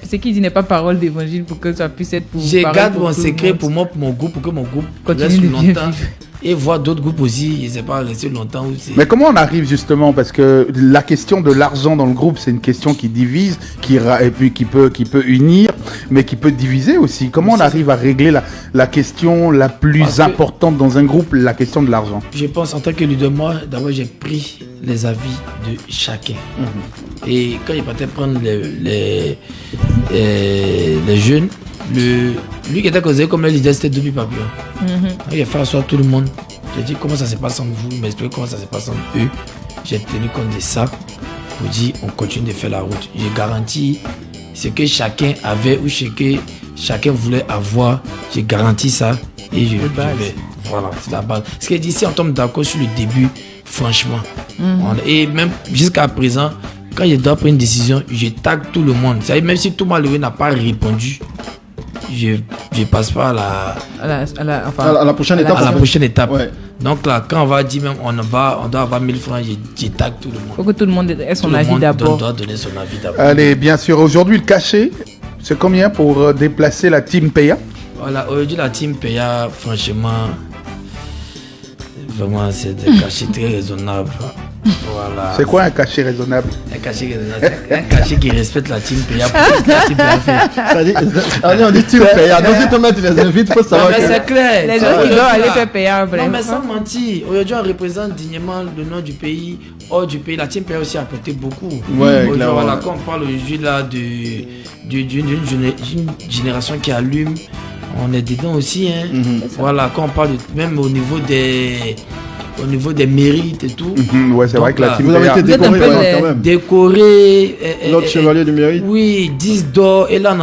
C'est qui dit n'est pas parole d'évangile pour que ça puisse être pour. Je garde mon secret pour moi, pour mon groupe, pour que mon groupe reste longtemps. Et voir d'autres groupes aussi, ils ne pas restés longtemps aussi. Mais comment on arrive justement, parce que la question de l'argent dans le groupe, c'est une question qui divise, et puis qui peut unir, mais qui peut diviser aussi. Comment on arrive à régler la question la plus importante dans un groupe, la question de l'argent? Je pense en tant que leader, moi, d'abord j'ai pris les avis de chacun. Et quand il partait prendre les jeunes, lui qui était causé comme le leader, c'était Dopi Papillon. Il a fait asseoir tout le monde. J'ai dit comment ça se passe entre vous, m'expliquer comment ça se passe entre eux. J'ai tenu compte de ça pour dire on continue de faire la route. J'ai garanti ce que chacun avait ou ce que chacun voulait avoir. J'ai garanti ça et je vais. Voilà, c'est la base. Ce que d'ici on tombe d'accord sur le début, franchement. Et même jusqu'à présent, quand je dois prendre une décision, je tag tout le monde. C'est-à-dire, même si tout malheureux n'a pas répondu, je passe pas à la prochaine étape. À la prochaine étape. Ouais. Donc là, quand on va dire même on doit avoir 1000 francs, je tag tout le monde. Il faut que tout le monde ait son avis Tout le d'abord. monde doit donner son avis d'abord. Allez, bien sûr, aujourd'hui, le cachet, c'est combien pour déplacer la team Paya? Voilà, aujourd'hui, la team Paya, franchement, vraiment, c'est des cachets très raisonnables. Voilà. C'est quoi un cachet raisonnable? Un cachet raisonnable. Un cachet qui respecte la team Paya. Pour ce que la team Paya fait. On dit tu payes. Donc si tu les invites, il faut Non, savoir mais que... c'est clair. Les gens qui doivent aller faire payer un Non, mais sans mentir, aujourd'hui, on représente dignement le nom du pays, hors du pays. La team Paya aussi a apporté beaucoup. Ouais, Aujourd'hui, clairement. voilà, quand on parle aujourd'hui là d'une génération qui allume, on est dedans aussi. Hein. Voilà, quand on parle même au niveau des mérites et tout. Ouais, c'est Donc vrai que la là, team Vous avez Paya... été décoré quand même. Décoré. L'autre chevalier du mérite. Oui, 10 d'or. Et là,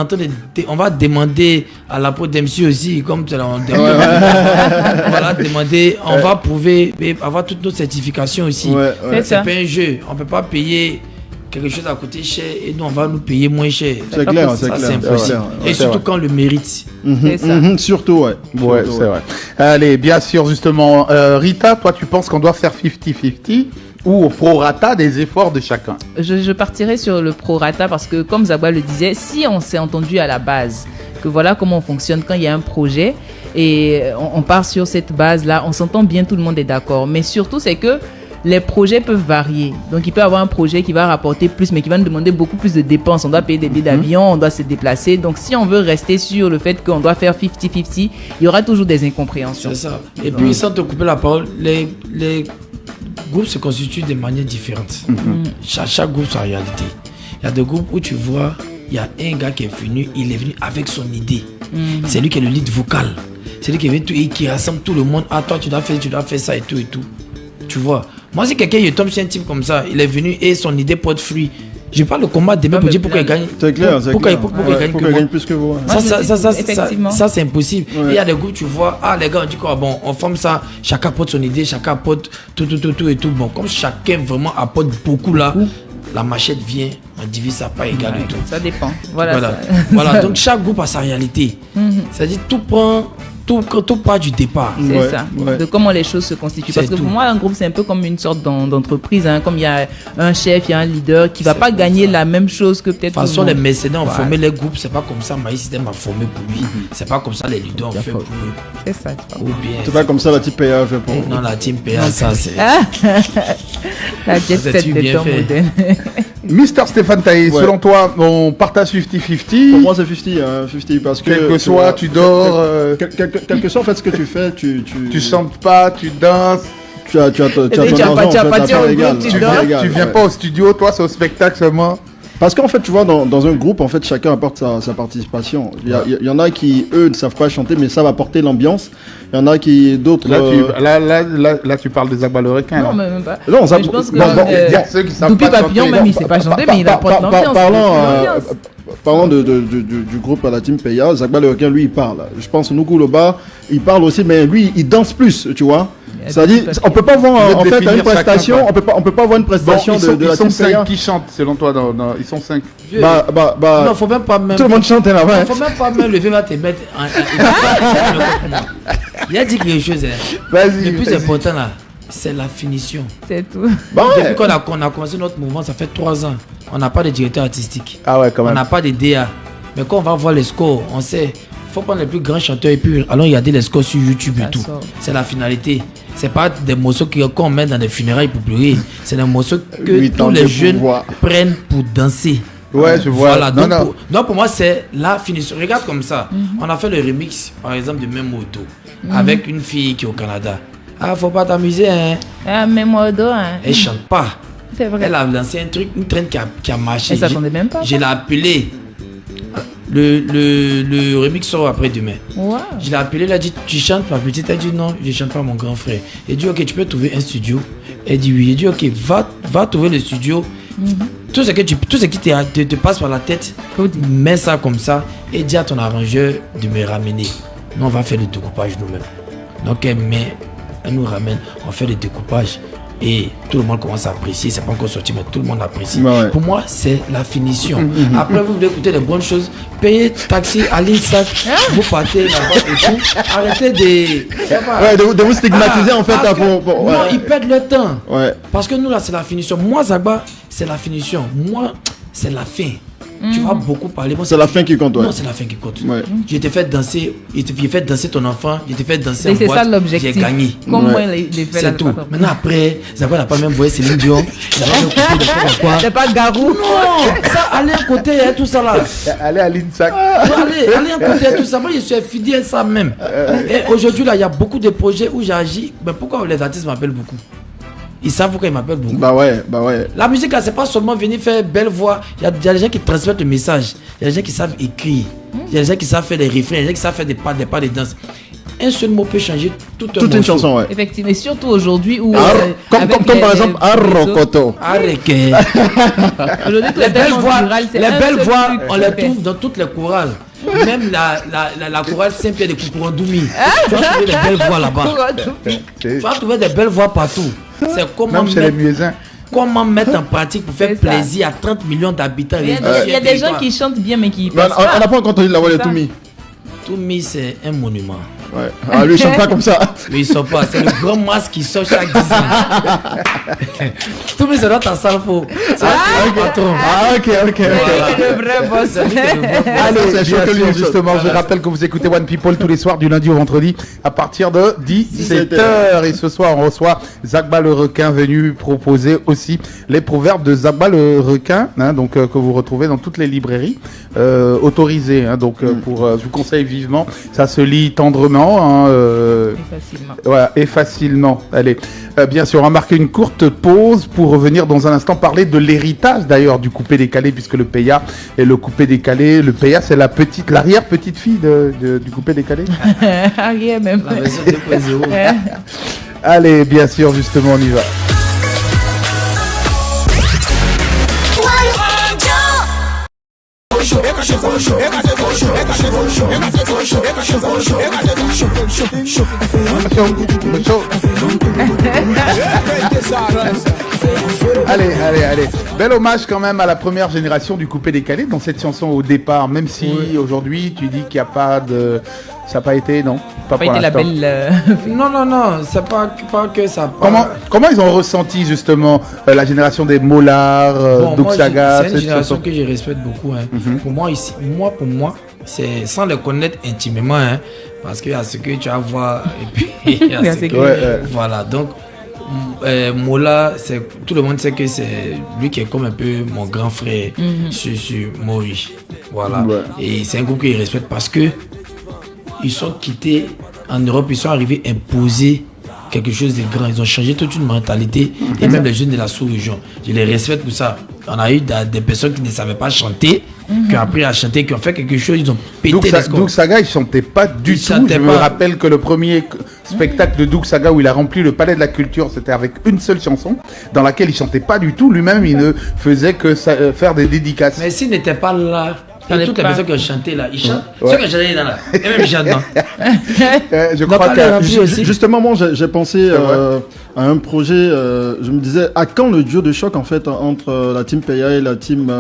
on va demander à la peau d'MC aussi, comme tu l'as demandé. On va demander, on va prouver, avoir toutes nos certifications aussi. Ouais, ouais. C'est pas un jeu. On ne peut pas payer quelque chose à coûter cher et nous, on va nous payer moins cher. C'est clair, c'est Ça, clair. c'est impossible. Ouais, Et surtout quand on le mérite. C'est ça. Surtout, ouais. Ouais, Surtout, c'est vrai. Allez, bien sûr, justement, Rita, toi, tu penses qu'on doit faire 50-50 ou au prorata des efforts de chacun? Je partirai sur le prorata parce que, comme Zagba le disait, si on s'est entendu à la base, que voilà comment on fonctionne quand il y a un projet et on part sur cette base-là, on s'entend bien, tout le monde est d'accord. Mais surtout, c'est que les projets peuvent varier. Donc, il peut y avoir un projet qui va rapporter plus, mais qui va nous demander beaucoup plus de dépenses. On doit payer des billets d'avion, on doit se déplacer. Donc, si on veut rester sur le fait qu'on doit faire 50-50, il y aura toujours des incompréhensions. C'est ça. Et puis, sans te couper la parole, les groupes se constituent de manière différente. Chaque groupe, sa réalité. Il y a des groupes où tu vois, il y a un gars qui est venu, il est venu avec son idée. C'est lui qui est le lead vocal. C'est lui qui est venu et qui rassemble tout le monde. Ah, toi, tu dois faire ça et tout et tout. Tu vois. Moi, si quelqu'un tombe sur un type comme ça, il est venu et son idée porte fruit. Je vais pas le combattre demain pour dire pourquoi il gagne. C'est clair, c'est Pourquoi clair. il gagne que moi. plus que vous. Ça, c'est impossible. Ouais. Et il y a des groupes, tu vois, les gars, on dit quoi, bon, on forme ça, chacun apporte son idée, chacun apporte tout et tout. Bon, comme chacun vraiment apporte beaucoup là, la machette vient, on divise ça pas égal et tout. Ça dépend. Voilà. Voilà. Donc chaque groupe a sa réalité. C'est-à-dire tout part du départ. C'est Ouais, ça, ouais. de comment les choses se constituent. Parce C'est que tout. pour moi, un groupe, c'est un peu comme une sorte d'entreprise. Hein. Comme il y a un chef, il y a un leader qui va pas gagner la même chose que peut-être. De toute façon, tout le les monde. mercenaires ont Voilà. formé les groupes, c'est pas comme ça Maïs System a formé pour lui. C'est pas comme ça les leaders ont fait pour eux. C'est ça. Ou bien. C'est pas comme ça la type PA fait pour. Non, la team PA, ça c'est. La jet Ça, set tu des bien temps fait. modernes. Mister Stéphane Taillé, Ouais. selon toi, on partage 50-50? Pour moi, c'est 50 parce que. Quel que soit, tu dors, Quel que soit en fait ce que tu fais, tu chantes pas, tu danses, tu as ton tu as argent, pas- tu as en fait, pas à dit au part groupe, égale. tu À tu part viens, égale, tu viens ouais. pas au studio, toi c'est au spectacle seulement. Parce qu'en fait, tu vois, dans un groupe, en fait, chacun apporte sa participation. Il y en a qui, eux, ne savent pas chanter, mais savent apporter l'ambiance. Il y en a qui, d'autres... Là, tu parles des abalorequins. Non, mais même pas. Non, ça- Mais je pense que bon, il y a ceux qui savent Doupi pas Papillon, chanter. même, il sait pas chanter, mais il apporte l'ambiance. Parlant du groupe à la team Paya, Zagba le requin, lui, il parle. Je pense Nuku Loba, il parle aussi, mais lui, il danse plus, tu vois. C'est-à-dire, on peut pas voir Tu veux en fait définir une prestation, chacun, on peut pas voir une Bon, prestation de la ils sont team Paya. 5 qui chantent, selon toi. Ils sont 5. Non, faut même pas même. Tout le monde chante là-bas. hein. Faut même pas me lever, va te mettre. Il a dit quelque chose. Vas-y. Le plus vas-y. important là, c'est la finition. C'est tout. Bah ouais. Depuis qu'on a commencé notre mouvement, ça fait 3 ans. On n'a pas de directeur artistique. Ah ouais, quand On même. n'a pas de DA. Mais quand on va voir les scores, on sait. Faut prendre les plus grands chanteurs et puis allons regarder les scores sur YouTube et Ça tout. sort. C'est la finalité. C'est pas des morceaux qu'on met dans des funérailles pour pleurer. C'est des morceaux que Lui tous tendre les le jeunes pouvoir. prennent pour danser. Ouais, je vois. Voilà, Non, donc, non. donc pour moi, c'est la finition. Regarde comme ça. On a fait le remix, par exemple, de Même Auto, avec une fille qui est au Canada. Ah, faut pas t'amuser, hein. Ah, mais moi, dos, hein. Elle chante pas. C'est vrai. Elle a lancé un truc, une traîne qui a marché. Elle s'attendait même pas. Je l'ai appelé. Le remix sort après demain. Wow. Je l'ai appelé, elle a dit tu chantes ma petite, elle a dit non, je chante pas mon grand frère. Elle dit ok, tu peux trouver un studio. Elle dit oui. Elle dit ok, va trouver le studio. Tout ce qui te passe par la tête, mets ça comme ça et dis à ton arrangeur de me ramener. Nous on va faire le découpage nous-mêmes. Donc elle nous ramène, on fait le découpage. et tout le monde commence à apprécier. C'est pas encore sorti, mais tout le monde apprécie. Ouais. Pour moi, c'est la finition. Après, vous voulez écouter des bonnes choses, payez taxi à l'INSAC, vous partez là-bas et tout. Arrêtez de vous stigmatiser en fait. parce que- ouais. Non, ils perdent leur temps. Ouais. Parce que nous, là, c'est la finition. Moi, Zagba, c'est la finition. Moi, c'est la fin. Tu vas beaucoup parler. Moi, C'est la fin qui compte, ouais. Non, c'est la fin qui compte. Ouais. Je t'ai fait danser, j'ai fait danser ton enfant, je t'ai fait danser en C'est boîte, ça l'objectif. j'ai gagné. Comme Ouais. moi, les faits C'est tout. Maintenant, après, Zagba n'a pas même voyé Céline Dion. Il n'a pas même coupé de quoi, quoi. C'est pas Garou. Non, ça, allez à côté, hein, tout ça là. Allez à l'INSAC. Allez à côté, tout ça. Moi, je suis fidèle à ça même. Et aujourd'hui, là, il y a beaucoup de projets où j'agis. Mais pourquoi les artistes m'appellent beaucoup? Ils savent pourquoi ils m'appellent beaucoup. Bah ouais. La musique, là, c'est pas seulement venir faire belle voix. Il y a des gens qui transmettent le message. Il y a des gens qui savent écrire. Il y a des gens qui savent faire des refrains. Il y a des gens qui savent faire des pas de danse. Un seul mot peut changer toute Toute une chanson, ouais. Effectivement, et surtout aujourd'hui où... Comme avec par les exemple réseaux, Arrokoto. Arrêtez. aujourd'hui, tout Les est belles tellement voix, viral, c'est les un belles seul voix, truc on qui les fait. trouve dans toutes les chorales. Même la chorale Saint-Pierre de Koukorandoumi. Tu vas trouver des belles voix là-bas. Tu vas trouver des belles voix partout. C'est comment Même chez les mettre, muezzins. comment mettre en pratique pour faire C'est ça. plaisir à 30 millions d'habitants. Il y a des gens qui chantent bien mais qui Mais passent on n'a pas encore entendu la voix de C'est ça. Toumi. Toumi, c'est un monument. Ouais. Ah, lui, il chante pas comme ça. Mais ils sont pas. C'est le grand masque qui sort chaque 10 ans. Toumi, c'est notre salfo. C'est notre patron. Ah, ok. C'est le vrai boss. C'est lui qui est le vrai boss. Allez, c'est bien chaud que sûr, lui, justement, je rappelle que vous écoutez One People tous les soirs du lundi au vendredi à partir de 17h. Et ce soir, on reçoit Zagba le requin venu proposer aussi les proverbes de Zagba le requin, hein, donc que vous retrouvez dans toutes les librairies autorisées. Hein, donc, je vous conseille vivement. Ça se lit tendrement. Hein, Et facilement. voilà, et facilement. Allez, bien sûr, on va marquer une courte pause pour revenir dans un instant parler de l'héritage d'ailleurs du coupé décalé, puisque le Peya est le coupé décalé. Le Peya, c'est l'arrière petite fille du coupé décalé. Rien même. La version 2.0. Allez, bien sûr, justement, on y va. Allez. Bel hommage quand même à la première génération du coupé décalé dans cette chanson au départ, même si aujourd'hui tu dis qu'il n'y a pas de... Ça n'a pas été, non? Pas pour été la l'instant. belle. Non, c'est pas que ça. Comment ils ont ressenti justement la génération des Mollard, Bon, Doug moi, Saga, c'est une cette génération chanson? que je respecte beaucoup. Hein. Pour moi, c'est sans les connaître intimement, hein, parce qu'il y a ce que tu vas voir et puis il y a ce que... Voilà, donc Mola, tout le monde sait que c'est lui qui est comme un peu mon grand frère sur Maurice. Voilà. Ouais. Et c'est un groupe que je respecte parce que ils sont quittés en Europe, ils sont arrivés imposer quelque chose de grand. Ils ont changé toute une mentalité et même les jeunes de la sous-région. Je les respecte pour ça. On a eu des personnes qui ne savaient pas chanter, qui ont appris à chanter, qui ont fait quelque chose, ils ont pété les scores. Doug Saga, il chantait pas du tout. Je me rappelle que le premier spectacle de Doug Saga où il a rempli le Palais de la Culture, c'était avec une seule chanson dans laquelle il chantait pas du tout. Lui-même, il ne faisait que faire des dédicaces. Mais s'il n'était pas là, et toutes les personnes qui ont chanté là, ils chantent. Ouais. Ceux qui ont chanté là, et même ils chantent. Je crois que Justement, moi, j'ai pensé à un projet. Je me disais, à quand le duo de choc en fait entre la team Peya et la team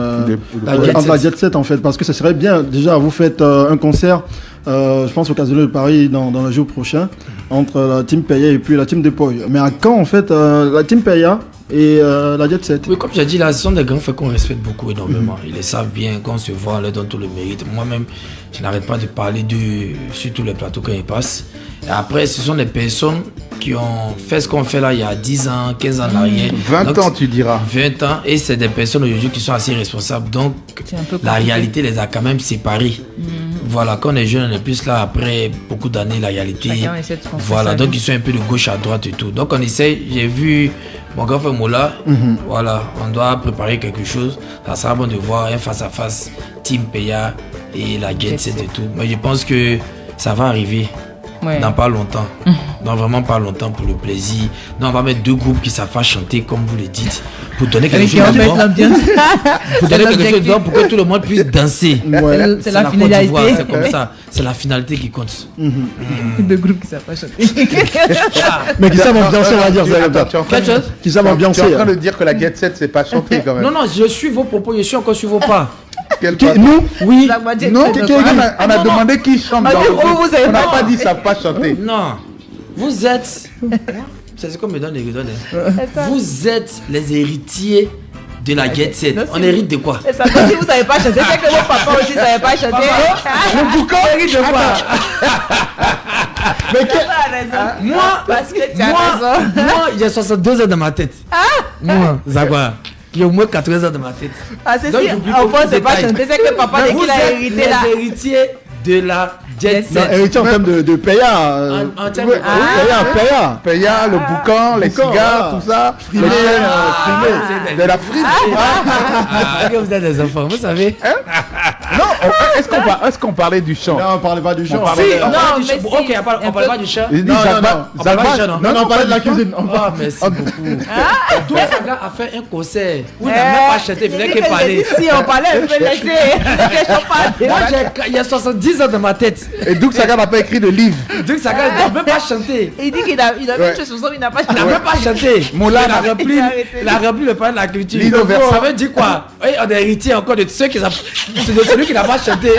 la Jet Set en fait, parce que ce serait bien. Déjà, vous faites un concert. Je pense au Casino de Paris dans le jour prochain entre la team Peya et puis la team Depoy. Mais à quand en fait la team Peya et la Jet Set? Oui, comme j'ai dit là, ce sont des grands faits qu'on respecte beaucoup énormément. Ils le savent bien, quand on se voit, on leur donne tout le mérite. Moi-même, je n'arrête pas de parler d'eux sur tous les plateaux quand ils passent. Et après, ce sont des personnes qui ont fait ce qu'on fait là il y a 10 ans, 15 ans en arrière. 20 Donc, ans, tu diras. 20 ans, et c'est des personnes aujourd'hui qui sont assez responsables. Donc, la réalité les a quand même séparés. Voilà, quand on est jeune, on est plus là après beaucoup d'années, la réalité. Voilà, donc ils sont un peu de gauche à droite et tout. Donc on essaie, j'ai vu mon grand frère Mola, voilà, on doit préparer quelque chose. Ça sera bon de voir un face-à-face, Team Peya et la Jet Set et tout. Mais je pense que ça va arriver dans pas longtemps. Non, vraiment pas longtemps pour le plaisir. Non, on va mettre 2 groupes qui savent pas chanter, comme vous le dites, pour donner quelque chose de bon. Pour donner quelque chose de bon pour que tout le monde puisse danser. Ouais. C'est la Côte d'Ivoire, finalité. c'est comme ça. C'est la finalité qui compte. De groupes qui savent pas chanter. Mais qui savent ambiancer, on va dire. Attends, tu es en train de- Quelle chose? Qui savent tu es ambiancer. en train de dire que la Get Set, c'est pas chanter quand même. Non, non, je suis vos propos, je suis encore sur vos pas. Quel Qui- pas- Nous, Oui. Non, on a demandé qui chante. Ah, dans mais le groupe. vous avez On n'a pas- pas dit ça pas chanter. Non. Vous êtes. C'est ce qu'on me donne les redonnes. Vous êtes les héritiers de la Get Set. Non, On si hérite de quoi? Et ça veut dire que vous savez pas chanter. C'est que vos papas aussi savaient pas chanter. Le boucan hérite de quoi? mais Tu as raison. Moi, Parce que tu as raison. moi, il y a 62 heures dans ma tête. Moi, Zagwa. Il y a au moins 80 heures dans ma tête. Ah, c'est Donc, si j'oublie enfant beaucoup de c'est pas détails. chanter. C'est que papa dès Vous qu'il a êtes hérité là. les héritiers de la Jet non, Set. héritier en termes de Paya. En termes de- Paya. Paya, le boucan, les Boucan, cigares, voilà. tout ça. Frimé, Les chaînes, Ah. de la frite. Ah, que vous êtes des enfants, vous savez. Non, est-ce qu'on parlait du chant? Non, on parlait pas du genre. parlait- Si, on Non, parle du mais chat. si, Ok, on parle un pas peu- du chat. Il dit Non, Zalba- non, on parle pas Zalba- du chat, non? Non, on parlait de la cuisine. On Oh, parle- merci beaucoup. Tout Saga a fait un concert où il n'a même pas chanté, il faisait que parler. Si on parlait un peu laissé. Moi, il y a 70 ans dans ma tête. Et Doug Saga n'a pas écrit de livre. Donc Saga n'a même pas chanté. Il dit qu'il a une Ouais. chose sur il n'a pas Il n'a même pas chanté. Moulin il a rempli, il a arrêté. il a rempli le palais de la culture. Lino Versa. Ça veut dire quoi? Oui, on est héritier encore de ceux qui de celui qui n'a pas chanté.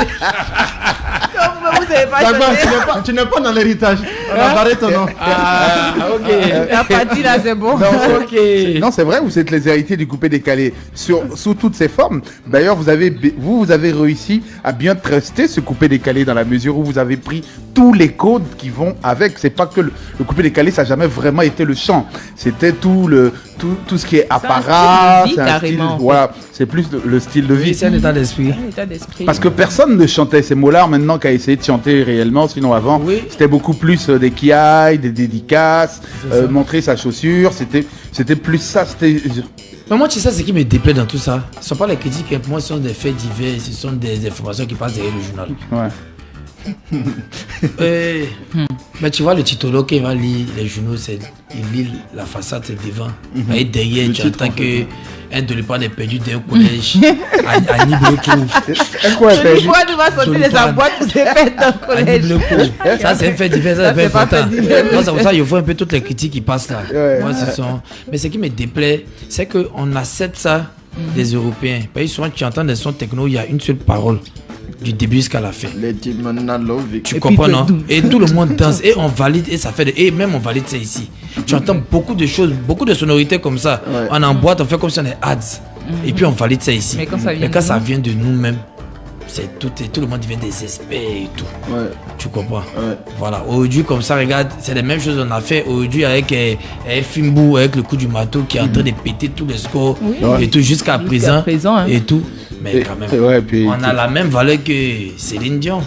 Vous savez pas Zalba, chanter. tu n'es pas dans l'héritage. On a barré ton nom. Ah, ok. La partie là c'est bon. Ok. Non, c'est vrai, vous êtes les héritiers du coupé décalé sous toutes ses formes. D'ailleurs, vous avez réussi à bien truster ce coupé décalé dans la mesure où vous avez pris tous les codes qui vont avec. C'est pas que le coupé décalé, ça n'a jamais vraiment été le chant. C'était tout ce qui est apparat. style de vie, carrément. Voilà, c'est plus le style de Oui, vie. c'est un état d'esprit. Un état d'esprit. Parce que personne ne chantait. C'est Mollard maintenant qui a essayé de chanter réellement. Sinon avant, Oui. c'était beaucoup plus des kiaïs, des dédicaces, montrer sa chaussure. C'était plus ça. Mais moi, tu sais ce qui me déplaît dans tout ça. Ce ne sont pas les critiques, pour moi, ce sont des faits divers, ce sont des informations qui passent derrière le journal. Ouais. Mais tu vois, le titolo qui va lire les journaux, il lit la façade, c'est devant. Et derrière, tu entends que un de l'épargne est perdu d'un collège à Nibleko. Pourquoi tu vas sortir les emboîtes pour se faire dans le À collège? Nibleko. Ça, c'est un fait divers, ça, Ça, c'est c'est pas important. fait divers. Moi, c'est pour ça il faut un peu toutes les critiques qui passent là. Ouais. Moi, mais ce qui me déplaît, c'est qu'on accepte ça des Européens. Parce que souvent, tu entends des sons techno, il y a une seule parole. Du début jusqu'à la fin. Tu comprends, non? Et tout le monde danse et on valide et ça fait et même on valide ça ici. Tu entends beaucoup de choses, beaucoup de sonorités comme ça. Ouais. On emboîte, on fait comme si on est ads. Et puis on valide ça ici. Mais quand ça vient de ça nous. vient de nous-mêmes, c'est tout le monde devient des experts et tout. Ouais. Tu comprends? Ouais. Voilà. Aujourd'hui, comme ça, regarde, c'est les mêmes choses qu'on a fait aujourd'hui avec Fimbu, avec le coup du marteau qui est en train de péter tous les scores et tout jusqu'à présent. Hein. Et tout. Mais quand même, Puis, on a la même valeur que Céline Dion.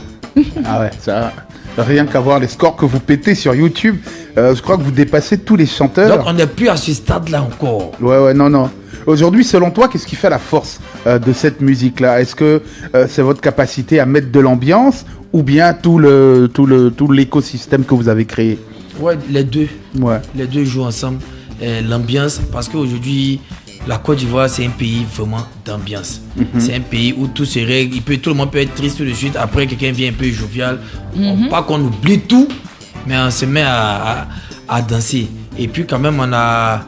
Ah ouais, ça. Rien qu'à voir les scores que vous pétez sur YouTube, je crois que vous dépassez tous les chanteurs. Donc on n'est plus à ce stade-là encore. Ouais, non. Aujourd'hui, selon toi, qu'est-ce qui fait la force de cette musique-là? Est-ce que c'est votre capacité à mettre de l'ambiance ou bien tout l'écosystème que vous avez créé? Ouais, les deux. Ouais. Les deux jouent ensemble. L'ambiance, parce qu'aujourd'hui, la Côte d'Ivoire, c'est un pays vraiment d'ambiance. C'est un pays où tout se règle. Tout le monde peut être triste tout de suite. Après, quelqu'un vient un peu jovial. Pas qu'on oublie tout, mais on se met à danser. Et puis, quand même, on a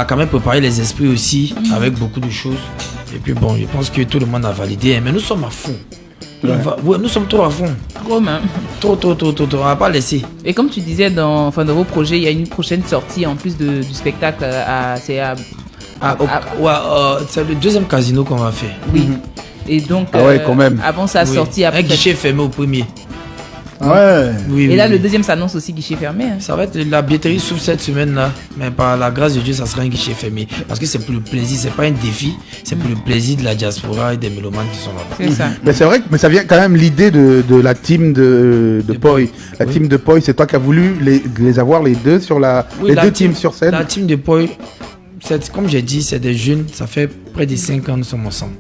quand même préparé les esprits aussi avec beaucoup de choses. Et puis, bon, je pense que tout le monde a validé. Mais nous sommes à fond. Nous sommes trop à fond. Trop, même. Trop. On va pas laisser. Et comme tu disais, dans vos projets, il y a une prochaine sortie en plus du spectacle. C'est le deuxième casino qu'on va faire. Oui. Et donc, quand même. avant sa sortie, Un après. guichet fermé au premier. Ouais. Oui, Et oui, là, oui. le deuxième s'annonce aussi guichet fermé. Hein. Ça va être la billetterie s'ouvre cette semaine-là, mais par la grâce de Dieu, ça sera un guichet fermé. Parce que c'est pour le plaisir, c'est pas un défi, c'est pour le plaisir de la diaspora et des mélomanes qui sont là-bas. C'est ça. Mais c'est vrai que ça vient quand même l'idée de la team de Poi. La team de Poi, c'est toi qui as voulu les avoir les deux sur Oui, les la deux team- teams sur scène. La team de Poi, comme j'ai dit, c'est des jeunes, ça fait près de 5 ans que nous sommes ensemble.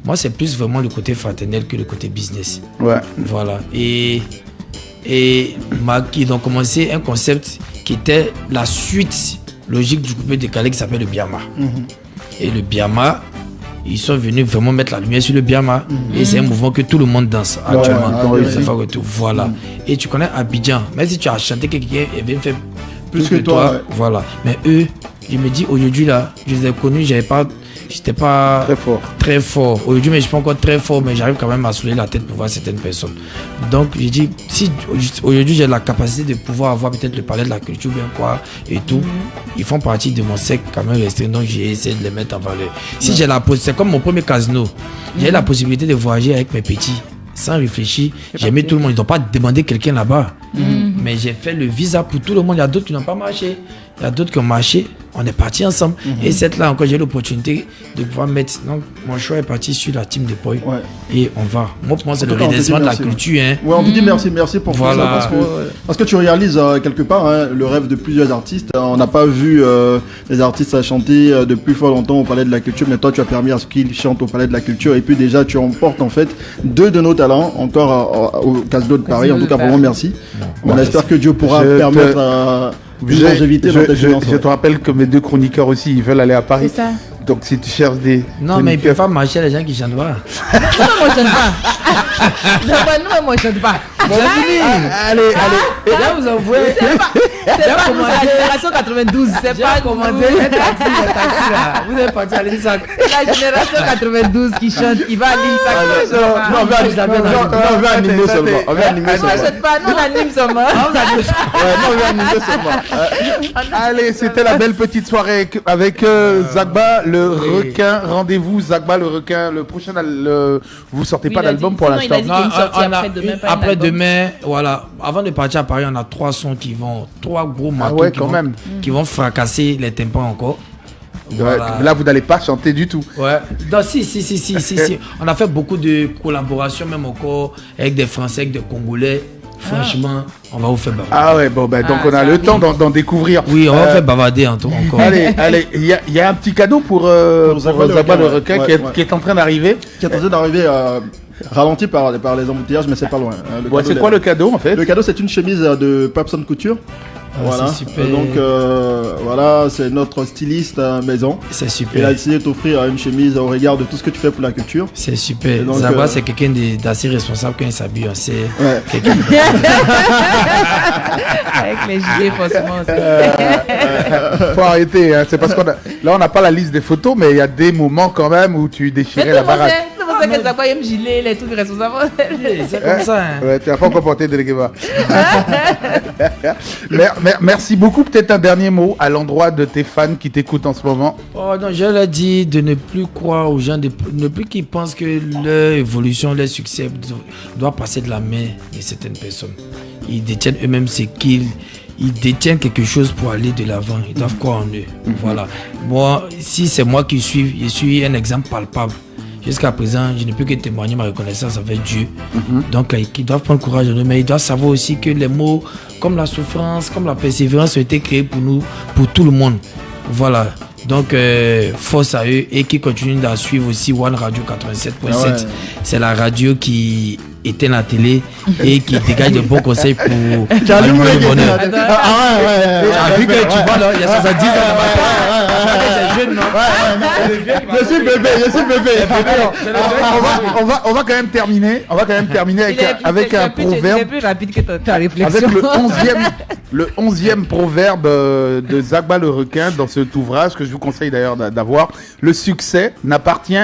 Moi, c'est plus vraiment le côté fraternel que le côté business. Ouais. Voilà. Et et ils ont commencé un concept qui était la suite logique du coupé décalé qui s'appelle le Biama. Et le Biama, ils sont venus vraiment mettre la lumière sur le Biama. Et c'est un mouvement que tout le monde danse actuellement. Voilà. Et tu connais Abidjan, même si tu as chanté quelqu'un et bien fait plus que toi. Voilà. Mais eux, je me dis aujourd'hui là, je les ai connus, j'étais pas très fort. Aujourd'hui, mais je suis pas encore très fort, mais j'arrive quand même à soulever la tête pour voir certaines personnes. Donc, j'ai dit, si aujourd'hui j'ai la capacité de pouvoir avoir peut-être le palais de la culture, bien quoi, et tout, ils font partie de mon cercle quand même resté. Donc, j'ai essayé de les mettre en valeur. Si j'ai la possibilité, c'est comme mon premier casino, j'ai la possibilité de voyager avec mes petits. Sans réfléchir, j'ai mis tout le monde. Ils n'ont pas demandé quelqu'un là-bas. Mais j'ai fait le visa pour tout le monde. Il y a d'autres qui n'ont pas marché. Il y a d'autres qui ont marché. On est partis ensemble. Et cette là encore, j'ai l'opportunité de pouvoir mettre. Donc, mon choix est parti sur la team de Poi. Et on va. Moi, pour moi, c'est le redressement de la culture. Hein. Ouais, on te dit merci pour ça. Parce que tu réalises quelque part le rêve de plusieurs artistes. On n'a pas vu les artistes chanter depuis fort longtemps au Palais de la Culture. Mais toi, tu as permis à ce qu'ils chantent au Palais de la Culture. Et puis déjà, tu emportes en fait 2 de nos talents encore au Casino de Paris. En tout cas, vraiment merci. On espère que Dieu pourra permettre à... Je te rappelle que mes 2 chroniqueurs aussi, ils veulent aller à Paris. C'est ça. Donc si tu cherches des... Non, mais ils ne peuvent pas marcher les gens qui chantent pas. Non, moi je chante pas. Non, moi je chante pas. Allez. Là, vous envoyez. C'est pas la génération 92. C'est pas commandé. Vous êtes parti à l'INSAC. C'est la génération 92 qui chante. Il va à l'INSAC. Non, on veut animer seulement. Non, je chante pas. Non, on anime seulement. Non, on veut animer seulement. Allez, c'était la belle petite soirée avec Zagba le requin. Rendez-vous Zagba le requin. Le prochain, vous sortez pas d'album pour l'instant. Après demain, voilà. Avant de partir à Paris, on a 3 sons qui vont, 3 gros marteaux qui vont fracasser les tympans encore. Voilà. Là, vous n'allez pas chanter du tout. Ouais. Donc, si. On a fait beaucoup de collaborations, même encore avec des Français, avec des Congolais. Franchement, on va vous faire bavarder. Ah ouais, bon, ben donc on a le temps d'en découvrir. Oui, on va faire bavarder encore. Allez, il y a un petit cadeau pour Zagba le requin qui est en train d'arriver. Qui est en train d'arriver ralenti par les embouteillages, mais c'est pas loin. C'est quoi le cadeau en fait? Le cadeau, c'est une chemise de Papson Couture. Voilà. C'est super. Donc voilà, c'est notre styliste maison. C'est super. Il a décidé de t'offrir une chemise au regard de tout ce que tu fais pour la culture. C'est super. Zagba, c'est quelqu'un d'assez responsable quand il s'habille. C'est quelqu'un avec les gilets, forcément. Faut arrêter. Hein. C'est parce qu'on on n'a pas la liste des photos, mais il y a des moments quand même où tu déchirais la baraque. C'est que Zagba aime gilet, les trucs responsables. C'est comme ça. Hein. Ouais, tu n'as pas encore porté de l'Egeba. Merci beaucoup. Peut-être un dernier mot à l'endroit de tes fans qui t'écoutent en ce moment. Oh non, je leur dis de ne plus croire aux gens, de ne plus qu'ils pensent que leur évolution, leur succès doit passer de la main de certaines personnes. Ils détiennent eux-mêmes ce qu'ils... Ils détiennent quelque chose pour aller de l'avant. Ils doivent croire en eux. Voilà. Moi, si c'est moi qui suis, je suis un exemple palpable. Jusqu'à présent, je ne peux que témoigner ma reconnaissance avec Dieu. Donc, ils doivent prendre courage en eux, mais ils doivent savoir aussi que les mots comme la souffrance, comme la persévérance ont été créés pour nous, pour tout le monde. Voilà. Donc, force à eux et qui continuent à suivre aussi One Radio 87.7. C'est la radio qui éteint la télé et qui dégage de bons conseils pour le bonheur. Vu que tu vois là, il y a 70 ans. Je suis bébé. On va quand même terminer. Avec un proverbe. plus rapide que ta réflexion. Avec le 11e proverbe de Zagba le requin dans cet ouvrage que je vous conseille d'ailleurs d'avoir. Le succès n'appartient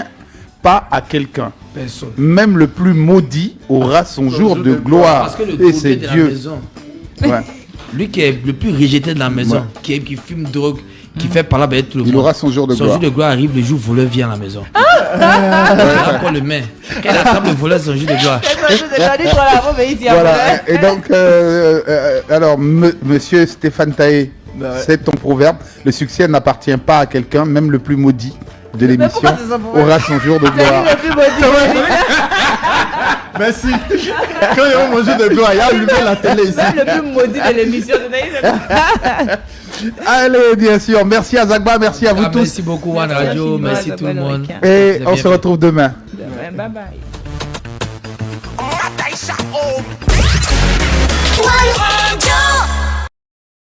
pas à quelqu'un. Personne. Même le plus maudit aura son jour de gloire. Parce que le et c'est Dieu. Lui qui est le plus rejeté de la maison, qui fume drogue, qui fait parler avec tout le monde. Il aura son jour de gloire. Son jour de gloire arrive le jour où le voleur vient à la maison. Quand le met, quand il attrape le voleur, son jour de gloire. Voilà. Et donc, alors, monsieur Stéphane Taé, c'est ton proverbe. Le succès n'appartient pas à quelqu'un, même le plus maudit de l'émission aura son jour de gloire. Merci. Quand il y a mon jour de gloire, il y a allumé la télé ici. Même le plus maudit de l'émission. Allez, bien sûr. Merci à Zagba, merci à vous tous. Merci beaucoup, One Radio. Merci tout le monde. Et on se retrouve demain. Bye bye.